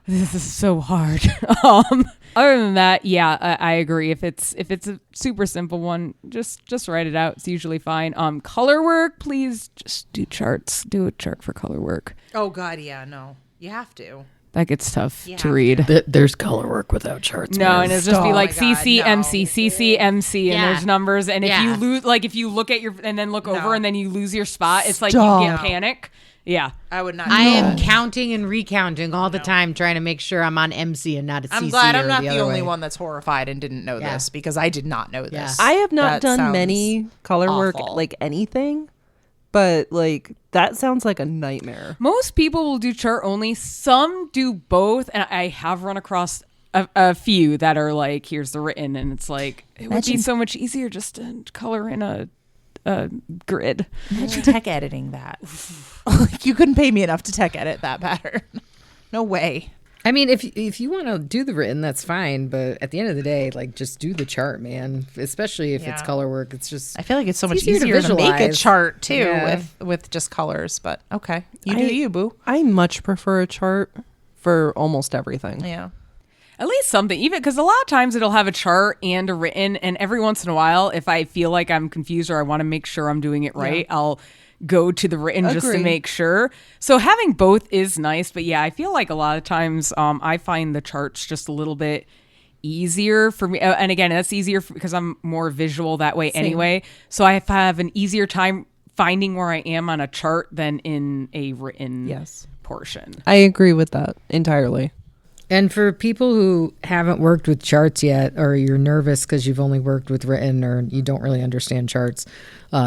S4: this is so hard. Other than that, yeah, I agree. If it's a super simple one, just write it out. It's usually fine. Color work, please just do charts. Do a chart for color work.
S2: Oh God, yeah, no, you have to.
S4: That gets tough
S2: You
S4: to
S2: have
S4: read.
S3: There's color work without charts.
S4: No, and it'll just be
S2: Oh
S4: like
S2: my God,
S4: CCMC,
S2: no.
S4: CCMC, and
S3: Yeah.
S4: there's numbers. And if
S3: Yeah.
S4: you lose, like if you look at your and then look over
S2: No.
S4: and then you lose your spot, it's like you
S1: Stop.
S4: get panic. Yeah.
S2: I would not.
S3: I
S2: do
S3: am
S2: that.
S3: counting and recounting all the time, trying to make sure I'm on MC and not a CC.
S2: I'm glad I'm
S3: or
S2: not
S3: the
S2: the
S3: other
S2: only
S3: way.
S2: one that's horrified and didn't know
S3: Yeah.
S2: this because I did not know this.
S1: I have not
S2: That
S1: done
S2: sounds
S1: many color work,
S2: awful.
S1: like anything, but like that sounds like a nightmare.
S4: Most people will do chart only. Some do both, and I have run across a few that are like, here's the written, and it's like it would be so much easier just to color in a grid.
S2: Imagine tech editing that. Like, you couldn't pay me enough to tech edit that pattern. No way.
S3: I mean, if you want to do the written, that's fine. But at the end of the day, like, just do the chart, man. Especially if it's
S2: Yeah.
S3: color work. It's just
S2: I feel like it's so much
S3: easier to
S2: easier to make a
S3: visualize.
S2: chart too
S3: Yeah.
S2: with just colors. But okay, you do you, boo.
S1: I much prefer a chart for almost everything.
S2: Yeah.
S4: At least something, even because a lot of times it'll have a chart and a written, and every once in a while, if I feel like I'm confused or I want to make sure I'm doing it right, I'll go to the written just to
S1: Agree.
S4: make sure. So having both is nice, but yeah, I feel like a lot of times I find the charts just a little bit easier for me. And again, that's easier because I'm more visual that way anyway. So I have an easier time finding where I am on a chart than in a written portion.
S1: I agree with that entirely.
S3: And for people who haven't worked with charts yet, or you're nervous because you've only worked with written or you don't really understand charts,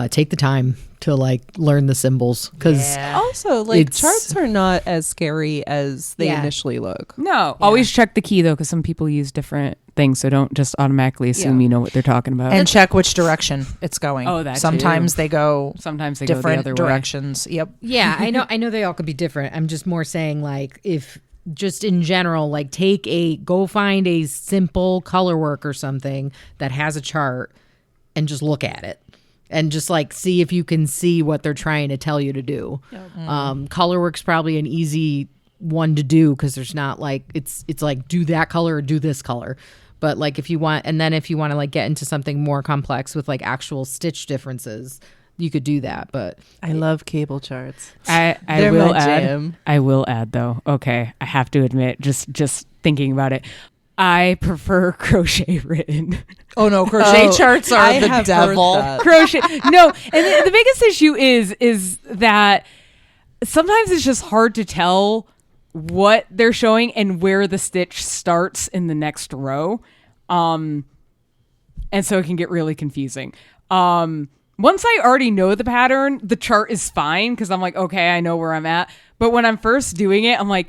S3: take the time to like learn the symbols, because
S1: Also, like,
S3: It's-
S1: charts are not as scary as they
S3: Yeah.
S1: initially look.
S4: No, always check the key though, because some people use different things, so don't just automatically assume you know what they're talking about.
S2: And check which direction it's going.
S4: Oh, that too.
S2: Sometimes they go
S4: Sometimes they go the
S2: different
S4: other way.
S2: directions. Yep.
S3: yeah, I know they all could be different. I'm just more saying, like, if just in general, like, go find a simple color work or something that has a chart and just look at it and just like see if you can see what they're trying to tell you to do. Color work's probably an easy one to do because there's not like it's like do that color or do this color. But like if you want to like get into something more complex with like actual stitch differences, you could do that. But
S1: I love cable charts.
S4: I
S1: They're
S4: will
S1: my
S4: add.
S1: jam.
S4: I will add though. Okay, I have to admit, just thinking about it, I prefer crochet written.
S2: Oh no, crochet charts are
S1: I
S2: the
S1: have
S2: devil.
S1: heard that.
S4: Crochet. No, and the biggest issue is that sometimes it's just hard to tell what they're showing and where the stitch starts in the next row. And so it can get really confusing. Once I already know the pattern, the chart is fine because I'm like, okay, I know where I'm at. But when I'm first doing it, I'm like,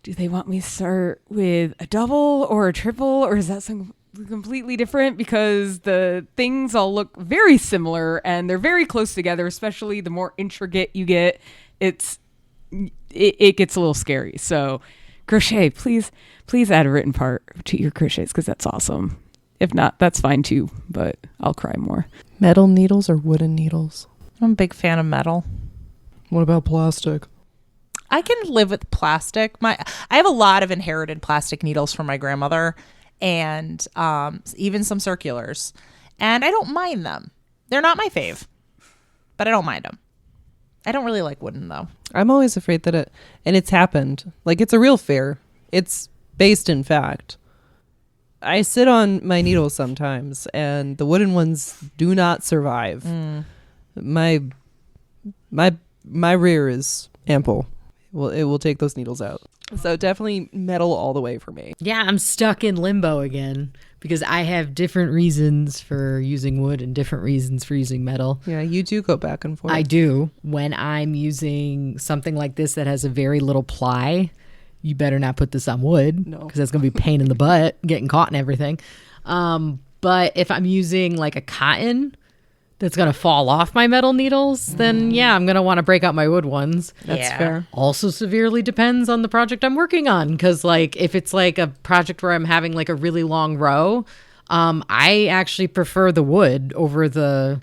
S4: do they want me to start with a double or a triple, or is that something completely different? Because the things all look very similar and they're very close together, especially the more intricate you get. It gets a little scary. So crochet, please add a written part to your crochets because that's awesome. If not, that's fine too, but I'll cry more.
S1: Metal needles or wooden needles?
S2: I'm a big fan of metal.
S1: What about plastic?
S2: I can live with plastic. I have a lot of inherited plastic needles from my grandmother, and even some circulars, and I don't mind them. They're not my fave, but I don't mind them. I don't really like wooden though.
S1: I'm always afraid that it's happened. Like, it's a real fear. It's based in fact. I sit on my needles sometimes, and the wooden ones do not survive. My rear is ample. Well, it will take those needles out. So definitely metal all the way for me.
S3: yeah, I'm stuck in limbo again because I have different reasons for using wood and different reasons for using metal.
S1: Yeah, you do go back and forth.
S3: I do. When I'm using something like this that has a very little ply, you better not put this on wood.
S1: No.
S3: Because that's going to be a pain in the butt, getting caught and everything. But if I'm using like a cotton that's going to fall off my metal needles, then yeah, I'm going to want to break out my wood ones.
S1: That's
S2: Yeah.
S1: fair.
S3: Also severely depends on the project I'm working on. Because like if it's like a project where I'm having like a really long row, I actually prefer the wood over the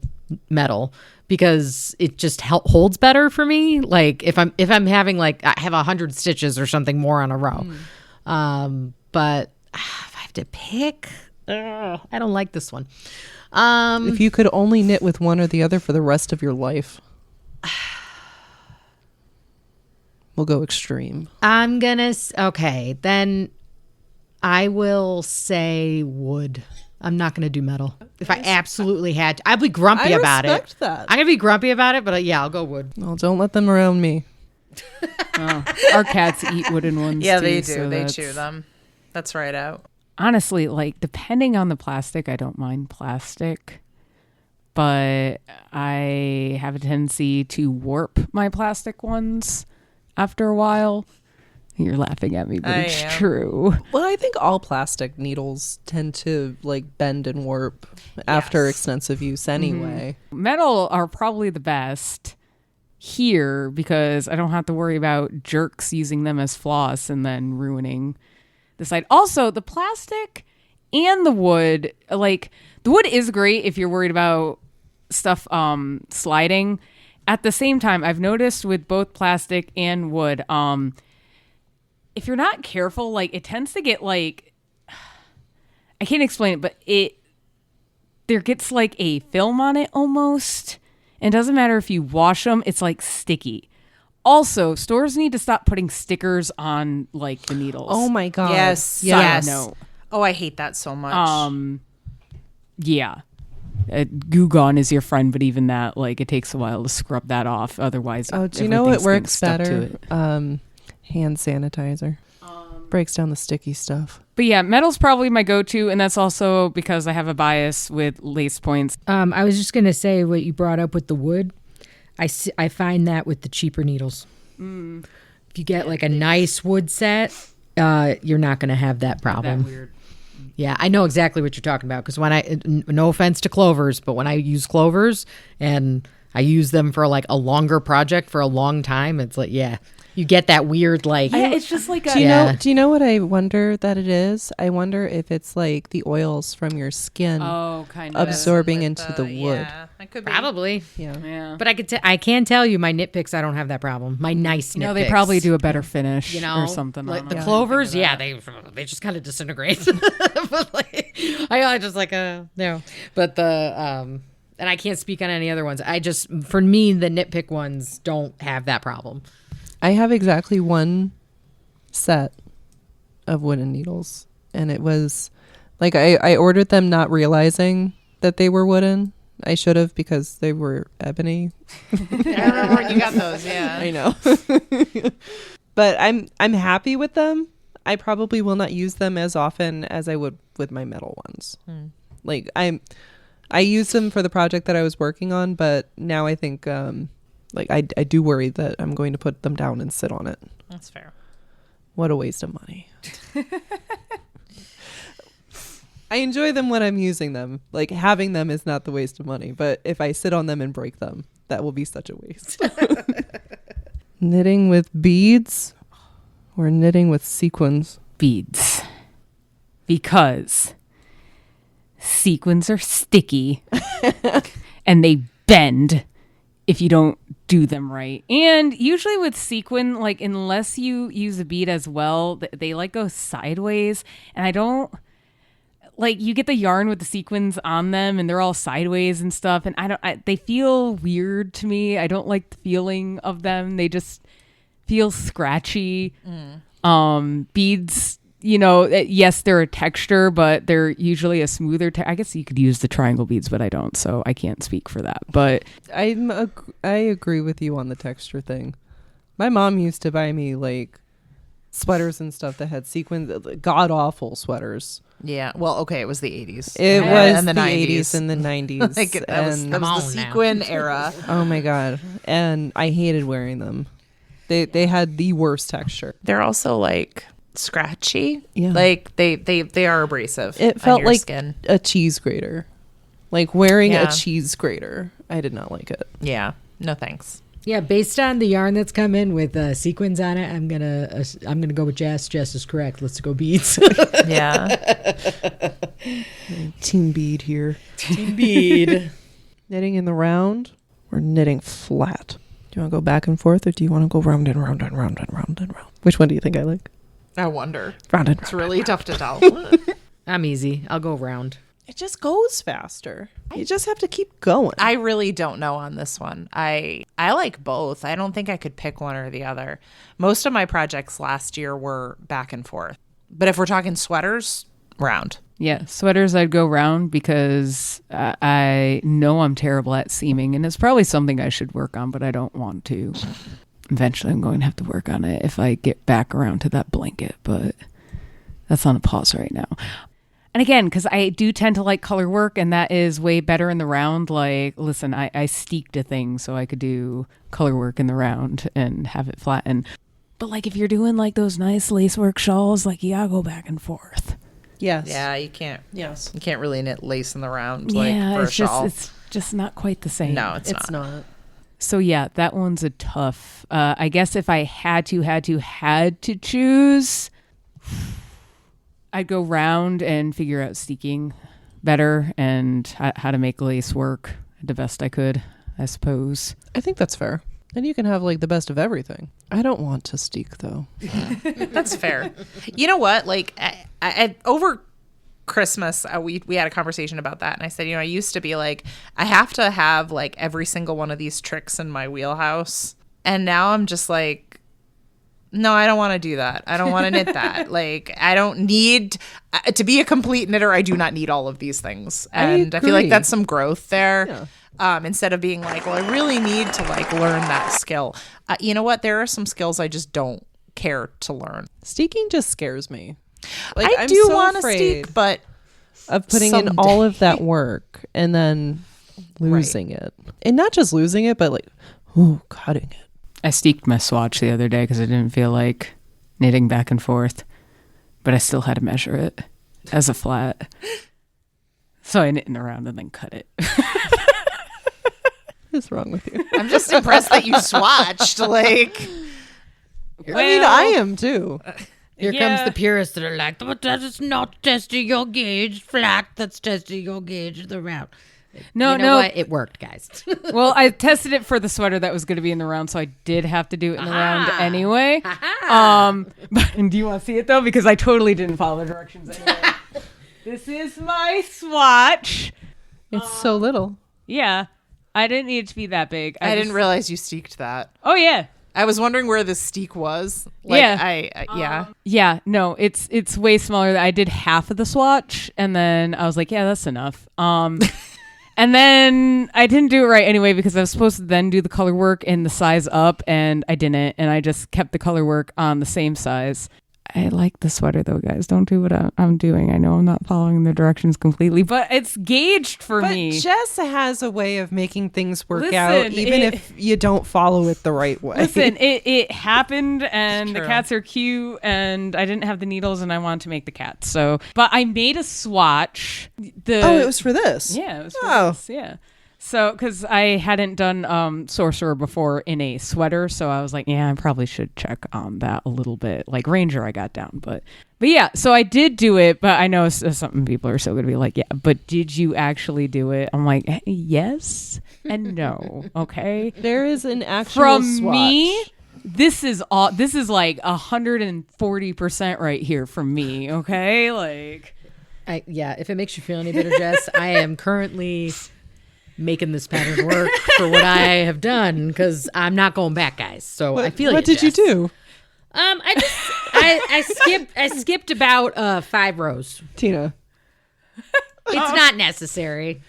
S3: metal because it just holds better for me. Like if I'm having like I have 100 stitches or something more on a row. But if I have to pick, I don't like this one.
S1: If you could only knit with one or the other for the rest of your life, we'll go extreme.
S3: I'm gonna okay, then I will say wood. I'm not gonna do metal. If I absolutely had to, I'd be grumpy
S1: I
S3: about it.
S1: respect that.
S3: I'm gonna be grumpy about it, but yeah, I'll go wood.
S1: Well, don't let them around me.
S4: Our cats eat wooden ones
S2: Yeah,
S4: too,
S2: they do.
S4: so
S2: They
S4: that's-
S2: chew them. That's right out.
S4: Honestly, like depending on the plastic, I don't mind plastic, but I have a tendency to warp my plastic ones after a while. You're laughing at me, but
S2: I
S4: it's
S2: am.
S4: true.
S1: Well, I think all plastic needles tend to like bend and warp after extensive use anyway.
S4: Metal are probably the best here because I don't have to worry about jerks using them as floss and then ruining the side. Also, the plastic and the wood, like the wood is great if you're worried about stuff sliding. At the same time, I've noticed with both plastic and wood, if you're not careful, like it tends to get like, I can't explain it, but there gets like a film on it almost. And it doesn't matter if you wash them, it's like sticky. Also, stores need to stop putting stickers on like the needles.
S1: Oh my God.
S2: Yes.
S1: Yeah.
S2: Yes.
S4: No.
S2: Oh, I hate that so much.
S4: Yeah. Goo Gone is your friend, but even that, like, it takes a while to scrub that off. Otherwise,
S1: Oh, do you know what
S4: everything's gonna
S1: works
S4: stuck to
S1: better?
S4: it.
S1: Hand sanitizer. Breaks down the sticky stuff.
S4: But yeah, metal's probably my go-to, and that's also because I have a bias with lace points.
S3: I was just gonna say what you brought up with the wood. I find that with the cheaper needles. If you get like a nice wood set, you're not gonna have that problem.
S4: That weird.
S3: Yeah, I know exactly what you're talking about because no offense to clovers, but when I use clovers and I use them for like a longer project for a long time, it's like, yeah, you get that weird like.
S4: Yeah, it's just like
S1: Do you know what I wonder that it is? I wonder if it's like the oils from your skin
S4: kind of
S1: absorbing into the wood.
S2: Yeah, that could be.
S3: Probably.
S1: Yeah.
S4: Yeah.
S3: But I can tell you my nitpicks, I don't have that problem. My nice nitpicks.
S4: No, they probably do a better finish, or something.
S3: Like
S4: on
S3: the
S4: them.
S3: clovers, yeah, they just kind of disintegrate. But like, I just like no. But the and I can't speak on any other ones. I just, for me, the nitpick ones don't have that problem.
S1: I have exactly one set of wooden needles, and it was like I ordered them not realizing that they were wooden. I should have because they were ebony.
S2: I remember when you got those. Yeah,
S1: I know. But I'm happy with them. I probably will not use them as often as I would with my metal ones. Like I used them for the project that I was working on, but now I think like I do worry that I'm going to put them down and sit on it.
S2: that's fair.
S1: What a waste of money. I enjoy them when I'm using them. Like having them is not the waste of money, but if I sit on them and break them, that will be such a waste. Knitting with beads or knitting with sequins?
S4: Beads, because sequins are sticky and they bend if you don't do them right. And usually with sequin, like unless you use a bead as well, they like go sideways, and I don't like, you get the yarn with the sequins on them and they're all sideways and stuff, and they feel weird to me. I don't like the feeling of them. They just feel scratchy. Beads, yes, they're a texture, but they're usually a smoother I guess you could use the triangle beads, but I don't, so I can't speak for that. But
S1: I agree with you on the texture thing. My mom used to buy me like sweaters and stuff that had sequins, god awful sweaters.
S2: Yeah. Well, okay, it was the 80s.
S1: It was
S2: and
S1: the
S2: 90s.
S1: 80s and the 90s.
S2: Like, that was
S1: and
S2: the sequin era.
S1: oh my God. And I hated wearing them. They had the worst texture.
S2: They're also like scratchy.
S1: Yeah.
S2: Like they are abrasive.
S1: It
S2: on
S1: felt
S2: your
S1: like
S2: skin.
S1: a cheese grater. Like wearing
S2: Yeah.
S1: a cheese grater. I did not like it.
S2: Yeah. No thanks.
S3: Yeah, based on the yarn that's come in with sequins on it, I'm gonna go with Jess. Jess is correct. Let's go beads.
S2: Yeah.
S1: Team bead here.
S3: Team bead.
S1: Knitting in the round or knitting flat? Do you want to go back and forth or do you want to go round and round and round and round and round? Which one do you think I like?
S2: I wonder.
S1: Round and round.
S2: It's really tough to tell.
S3: I'm easy. I'll go round.
S1: It just goes faster. You just have to keep going.
S2: I really don't know on this one. I like both. I don't think I could pick one or the other. Most of my projects last year were back and forth. But if we're talking sweaters, round.
S4: yeah, sweaters I'd go round because I know I'm terrible at seaming, and it's probably something I should work on, but I don't want to. Eventually I'm going to have to work on it if I get back around to that blanket, but that's on a pause right now. And again, because I do tend to like color work, and that is way better in the round. Like, listen, I steeked a thing so I could do color work in the round and have it flatten. But like if you're doing like those nice lacework shawls, like you gotta go back and forth.
S1: Yes.
S2: Yeah, you can't.
S1: Yes.
S2: You can't really knit lace in the round
S4: Yeah,
S2: for a shawl.
S4: it's just not quite the same.
S2: No, it's
S1: It's
S2: not.
S1: not.
S4: So yeah, that one's a tough. I guess if I had to choose, I'd go round and figure out steeking better and how to make lace work the best I could, I suppose.
S1: I think that's fair. And you can have like the best of everything. I don't want to steek though.
S2: That's fair. You know what? Like, I over Christmas, we had a conversation about that, and I said, I used to be like, I have to have like every single one of these tricks in my wheelhouse, and now I'm just like, no, I don't want to do that. I don't want to knit that. Like, I don't need to be a complete knitter. I do not need all of these things, and I feel like that's some growth there. Yeah. Instead of being like, well, I really need to like learn that skill. You know what? There are some skills I just don't care to learn.
S1: Steeking just scares me. Like,
S2: I do want to steek, but
S1: of putting in all of that work and then losing it, and not just losing it, but like, cutting it.
S4: I steeked my swatch the other day because I didn't feel like knitting back and forth, but I still had to measure it as a flat. So I knit in around and then cut it.
S1: What's wrong with you?
S2: I'm just impressed that you swatched. Like,
S1: I mean, I am too.
S3: Here comes the purists that are like, but that is not testing your gauge flat. That's testing your gauge the round.
S4: No.
S3: What? It worked, guys.
S4: Well, I tested it for the sweater that was going to be in the round, so I did have to do it in the round anyway. But do you want to see it though? Because I totally didn't follow the directions anyway. This is my swatch.
S1: It's so little.
S4: Yeah, I didn't need it to be that big.
S2: I didn't realize you steeked that.
S4: Oh yeah.
S2: I was wondering where the steek was. Like,
S4: yeah. Yeah, no, it's way smaller. I did half of the swatch, and then I was like, yeah, that's enough. And then I didn't do it right anyway because I was supposed to then do the color work in the size up, and I didn't, and I just kept the color work on the same size. I like the sweater though, guys. Don't do what I'm doing. I know I'm not following the directions completely, but it's gauged for me.
S1: But Jess has a way of making things work out, even if you don't follow it the right way.
S4: Listen, it happened, and the cats are cute, and I didn't have the needles, and I wanted to make the cats. So, but I made a swatch.
S1: It was for this?
S4: Yeah, it was for this. Yeah. So, because I hadn't done Sorcerer before in a sweater, so I was like, yeah, I probably should check on that a little bit. Like Ranger, I got down, but yeah. So I did do it, but I know some people are still going to be like, yeah, but did you actually do it? I'm like, yes and no. Okay,
S1: there is an actual
S4: from
S1: swatch.
S4: Me. This is like 140% right here from me. Okay, like,
S3: if it makes you feel any better, Jess, I am currently making this pattern work for what I have done because I'm not going back, guys. So I feel
S1: what did you do?
S3: I skipped about 5 rows.
S1: Tina,
S3: it's not necessary.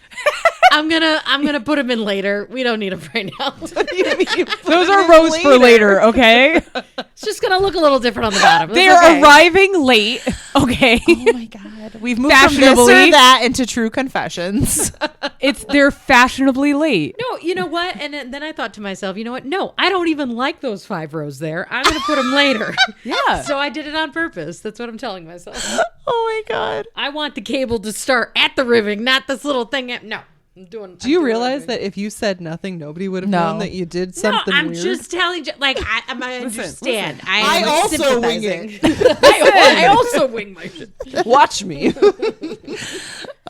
S3: I'm gonna put them in later. We don't need them right now.
S4: Those are rows for later, okay?
S3: It's just gonna look a little different on the bottom.
S4: They're arriving late, okay?
S2: Oh my god, we've moved from this or that into True Confessions.
S4: They're fashionably late.
S3: No, you know what? And then I thought to myself, you know what? No, I don't even like those 5 rows there. I'm gonna put them later.
S4: Yeah.
S3: So I did it on purpose. That's what I'm telling myself.
S2: Oh my god.
S3: I want the cable to start at the ribbing, not this little thing. No.
S1: Do you realize that if you said nothing, nobody would have known that you did something
S3: I'm
S1: weird?
S3: just telling you, like, I understand.
S1: Listen.
S3: I
S1: also wing it.
S3: I also wing my shit.
S1: Watch me.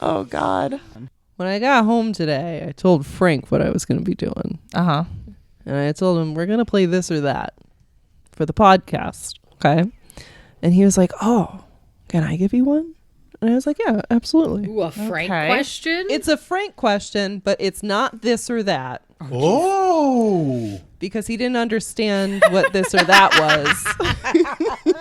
S2: Oh, God.
S1: When I got home today, I told Frank what I was going to be doing.
S2: Uh-huh.
S1: And I told him, we're going to play this or that for the podcast. Okay. And he was like, oh, can I give you one? And I was like, yeah, absolutely.
S3: Ooh, a Frank question?
S1: It's a Frank question, but it's not this or that.
S5: Oh.
S1: Because he didn't understand what this or that was.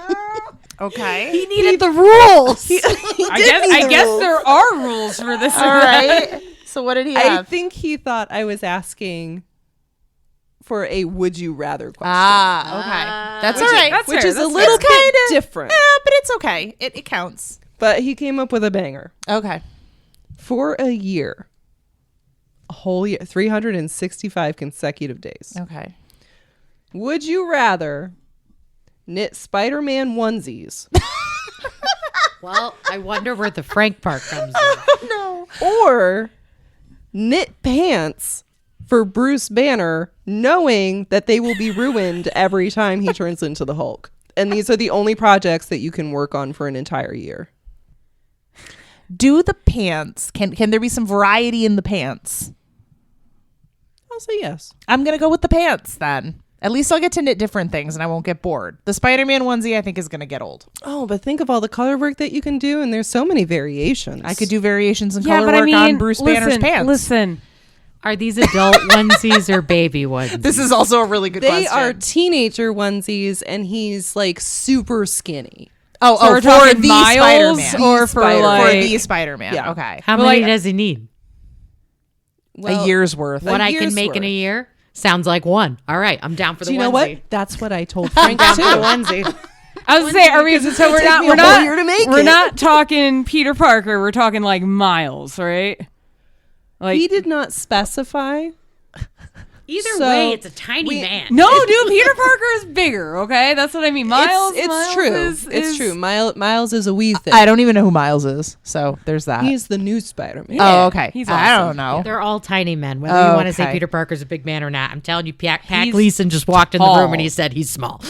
S2: Okay.
S3: He needed the rules.
S4: I guess there are rules for this.
S2: All right. So what did he have?
S1: I think he thought I was asking for a would you rather question.
S2: Okay. That's all right.
S1: Which is a little bit different.
S2: Yeah, but it's okay. It counts.
S1: But he came up with a banger.
S2: Okay.
S1: For a year, a whole year, 365 consecutive days.
S2: Okay.
S1: Would you rather knit Spider-Man onesies?
S3: Well, I wonder where the Frank part comes in.
S2: No.
S1: Or knit pants for Bruce Banner, knowing that they will be ruined every time he turns into the Hulk? And these are the only projects that you can work on for an entire year.
S2: Do the pants. Can there be some variety in the pants?
S1: I'll say yes.
S2: I'm going to go with the pants then. At least I'll get to knit different things and I won't get bored. The Spider-Man onesie I think is going to get old.
S1: Oh, but think of all the color work that you can do, and there's so many variations.
S2: I could do variations in color work on Bruce Banner's pants.
S4: Listen,
S3: Are these adult onesies or baby onesies?
S2: This is also a really good question.
S1: They are teenager onesies, and he's like super skinny.
S2: Oh,
S4: we're
S2: for
S4: talking
S2: the
S4: miles
S2: Spider-Man.
S4: or for
S1: Spider-
S4: like
S2: For the Spider-Man.
S1: Yeah.
S2: Okay.
S3: How
S4: Well,
S3: many
S4: like-
S3: does he need?
S1: Well,
S2: a year's worth.
S3: What I can
S1: year's
S3: make in a
S1: worth.
S3: year? Sounds like one. All right, I'm down for the
S1: Do you
S3: onesie.
S1: know what? That's what I told Frank too.
S3: Onesie.
S4: I was saying, are we? So we're not.
S1: me
S4: We're
S1: a whole
S4: not.
S1: year to make
S4: We're
S1: it.
S4: not talking Peter Parker. We're talking like Miles, right? Like
S1: He did not specify.
S3: Either
S1: So,
S3: way, it's a tiny man.
S4: no, dude. Peter Parker is bigger. Okay, that's what I mean. Miles.
S1: it's
S4: Miles
S1: true. It's true. Miles is a wee thing.
S2: I don't even know who Miles is, so there's that.
S1: He's the new Spider-Man.
S2: Oh, okay.
S4: He's
S2: I
S4: awesome.
S2: don't know.
S3: They're all tiny men. Whether you want to say
S2: Okay.
S3: Peter Parker's a big man or not, I'm telling you, Pat
S4: He's
S3: Gleason just walked in the
S4: tall.
S3: room and he said he's small.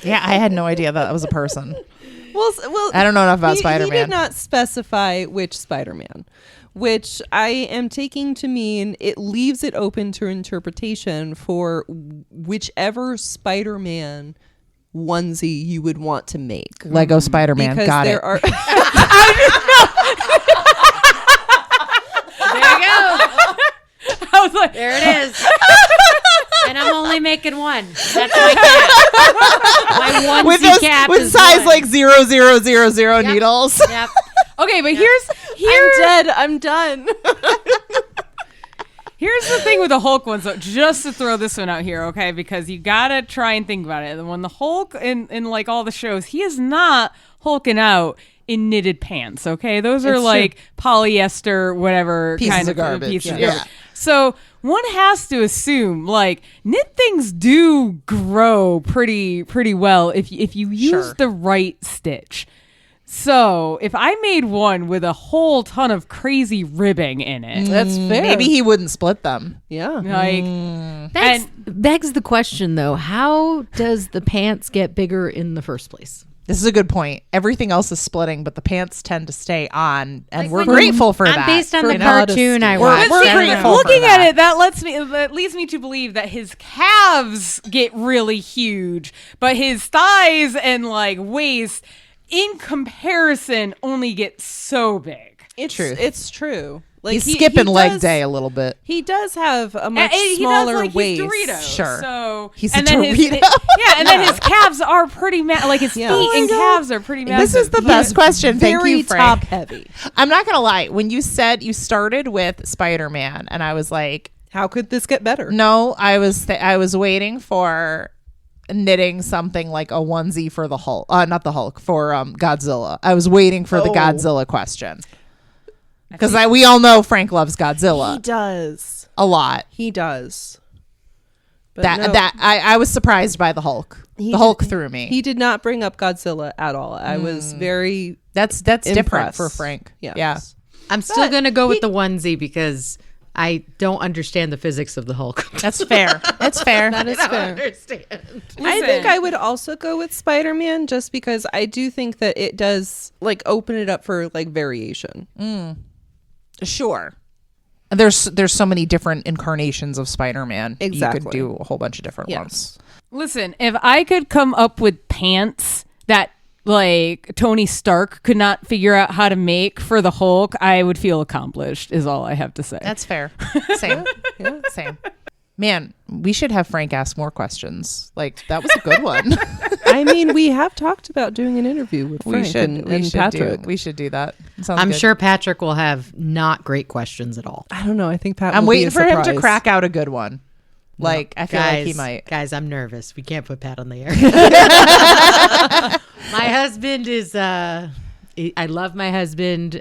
S2: Yeah, I had no idea that was a person.
S1: Well,
S2: I don't know enough about
S1: He
S2: Spider-Man.
S1: did not specify which Spider-Man, which I am taking to mean it leaves it open to interpretation for whichever Spider-Man onesie you would want to make.
S2: Lego Spider-Man.
S1: Because
S2: Got
S1: there
S2: it.
S1: are
S3: There you go.
S4: I was like,
S3: There it is. And I'm only making one. That's my cap. My onesie
S2: with those,
S3: cap
S2: with
S3: is
S2: size
S3: one.
S2: like 0,000 needles.
S3: Yep.
S4: okay, but
S1: I'm dead. I'm done.
S4: Here's the thing with the Hulk one. So just to throw this one out here, okay, because you gotta try and think about it. And when the Hulk in like all the shows, he is not hulking out in knitted pants. Okay, those are
S1: It's
S4: like polyester, whatever
S2: Pieces
S4: kind
S2: of garbage,
S4: pieces of
S2: yeah.
S4: garbage. So one has to assume like knit things do grow pretty well if you use
S2: Sure.
S4: the right stitch. So if I made one with a whole ton of crazy ribbing in it,
S1: That's fair.
S2: Maybe he wouldn't split them.
S1: Yeah.
S4: like
S3: That's, begs the question, though. How does the pants get bigger in the first place?
S2: This is a good point. Everything else is splitting, but the pants tend to stay on, and we're
S3: when
S2: grateful for
S3: I'm
S2: that.
S3: based on
S1: For
S3: the cartoon I
S1: modesty.
S3: watched.
S2: We're
S3: I don't
S2: grateful.
S3: know.
S4: looking
S2: for
S4: at
S2: that.
S4: it, that leads me to believe that his calves get really huge, but his thighs and like waist, in comparison, only get so big.
S1: It's
S2: True.
S1: It's true. Like
S2: He's
S1: he
S2: skipping leg
S1: does-
S2: day a little bit.
S1: He does have a much
S4: And he
S1: smaller
S4: does, like,
S1: waist.
S4: He's Dorito,
S2: Sure.
S4: So
S2: He's
S4: and
S2: a
S4: then
S2: Dorito.
S4: and then his calves are pretty like his
S1: Yeah.
S4: feet
S1: Oh my
S4: and
S1: God.
S4: calves are pretty massive.
S2: This is the best question. Thank
S1: Very
S2: you, Frank.
S1: top heavy.
S2: I'm not gonna lie. When you said you started with Spider-Man, and I was like,
S1: How could this get better?
S2: no, I was waiting for knitting something like a onesie for the Hulk, not the Hulk, for Godzilla. I was waiting for the
S1: Oh.
S2: Godzilla question because we all know Frank loves
S1: He
S2: Godzilla
S1: does.
S2: a lot.
S1: He does. But
S2: That
S1: no,
S2: that I was surprised by the Hulk.
S1: he
S2: The Hulk
S1: did-
S2: threw me.
S1: He did not bring up Godzilla at all. I was very
S2: That's different
S1: impressed.
S2: for Frank.
S1: Yes.
S2: Yeah.
S3: I'm still
S1: But
S3: going to go with
S1: he-
S3: the onesie because I don't understand the physics of the Hulk.
S2: That's fair. That's fair.
S1: That is fair.
S3: understand.
S1: I think I would also go with Spider-Man just because I do think that it does like open it up for like variation.
S2: Sure. There's so many different incarnations of Spider-Man. You
S1: Exactly.
S2: could do a whole bunch of different
S1: Yes.
S2: ones.
S4: Listen, if I could come up with pants that like Tony Stark could not figure out how to make for the Hulk, I would feel accomplished, is all I have to say.
S2: That's fair. Same. Same. Man, we should have Frank ask more questions. Like, that was a good one.
S1: I mean, we have talked about doing an interview with Frank and Patrick.
S2: We should do that. Sounds
S3: I'm
S2: good.
S3: sure Patrick will have not great questions at all.
S1: I don't know. I think Pat.
S2: I'm
S1: will be
S2: waiting
S1: a
S2: for him to
S1: surprise.
S2: crack out a good one. Like, I feel like he might.
S3: Guys, I'm nervous. We can't put Pat on the air. My husband is. I love my husband.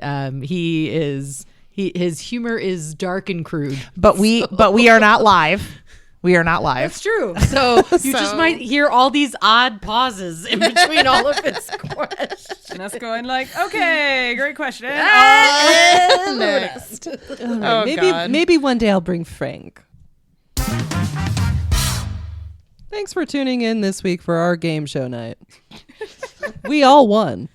S3: His humor is dark and crude.
S2: But we are not live. We are not live.
S3: That's true. So you just might hear all these odd pauses in between all of his questions.
S4: And us going like, okay, great question.
S2: Next. Oh,
S1: Maybe one day I'll bring Frank. Thanks for tuning in this week for our game show night. We all won.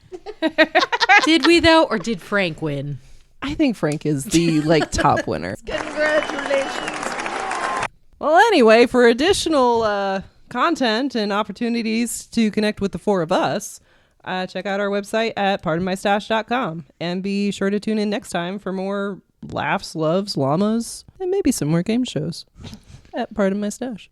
S3: Did we though, or did Frank win?
S1: I think Frank is the like top winner.
S2: Congratulations.
S1: Well, anyway, for additional content and opportunities to connect with the four of us, check out our website at pardonmystash.com. And be sure to tune in next time for more laughs, loves, llamas, and maybe some more game shows at Pardon My Stash.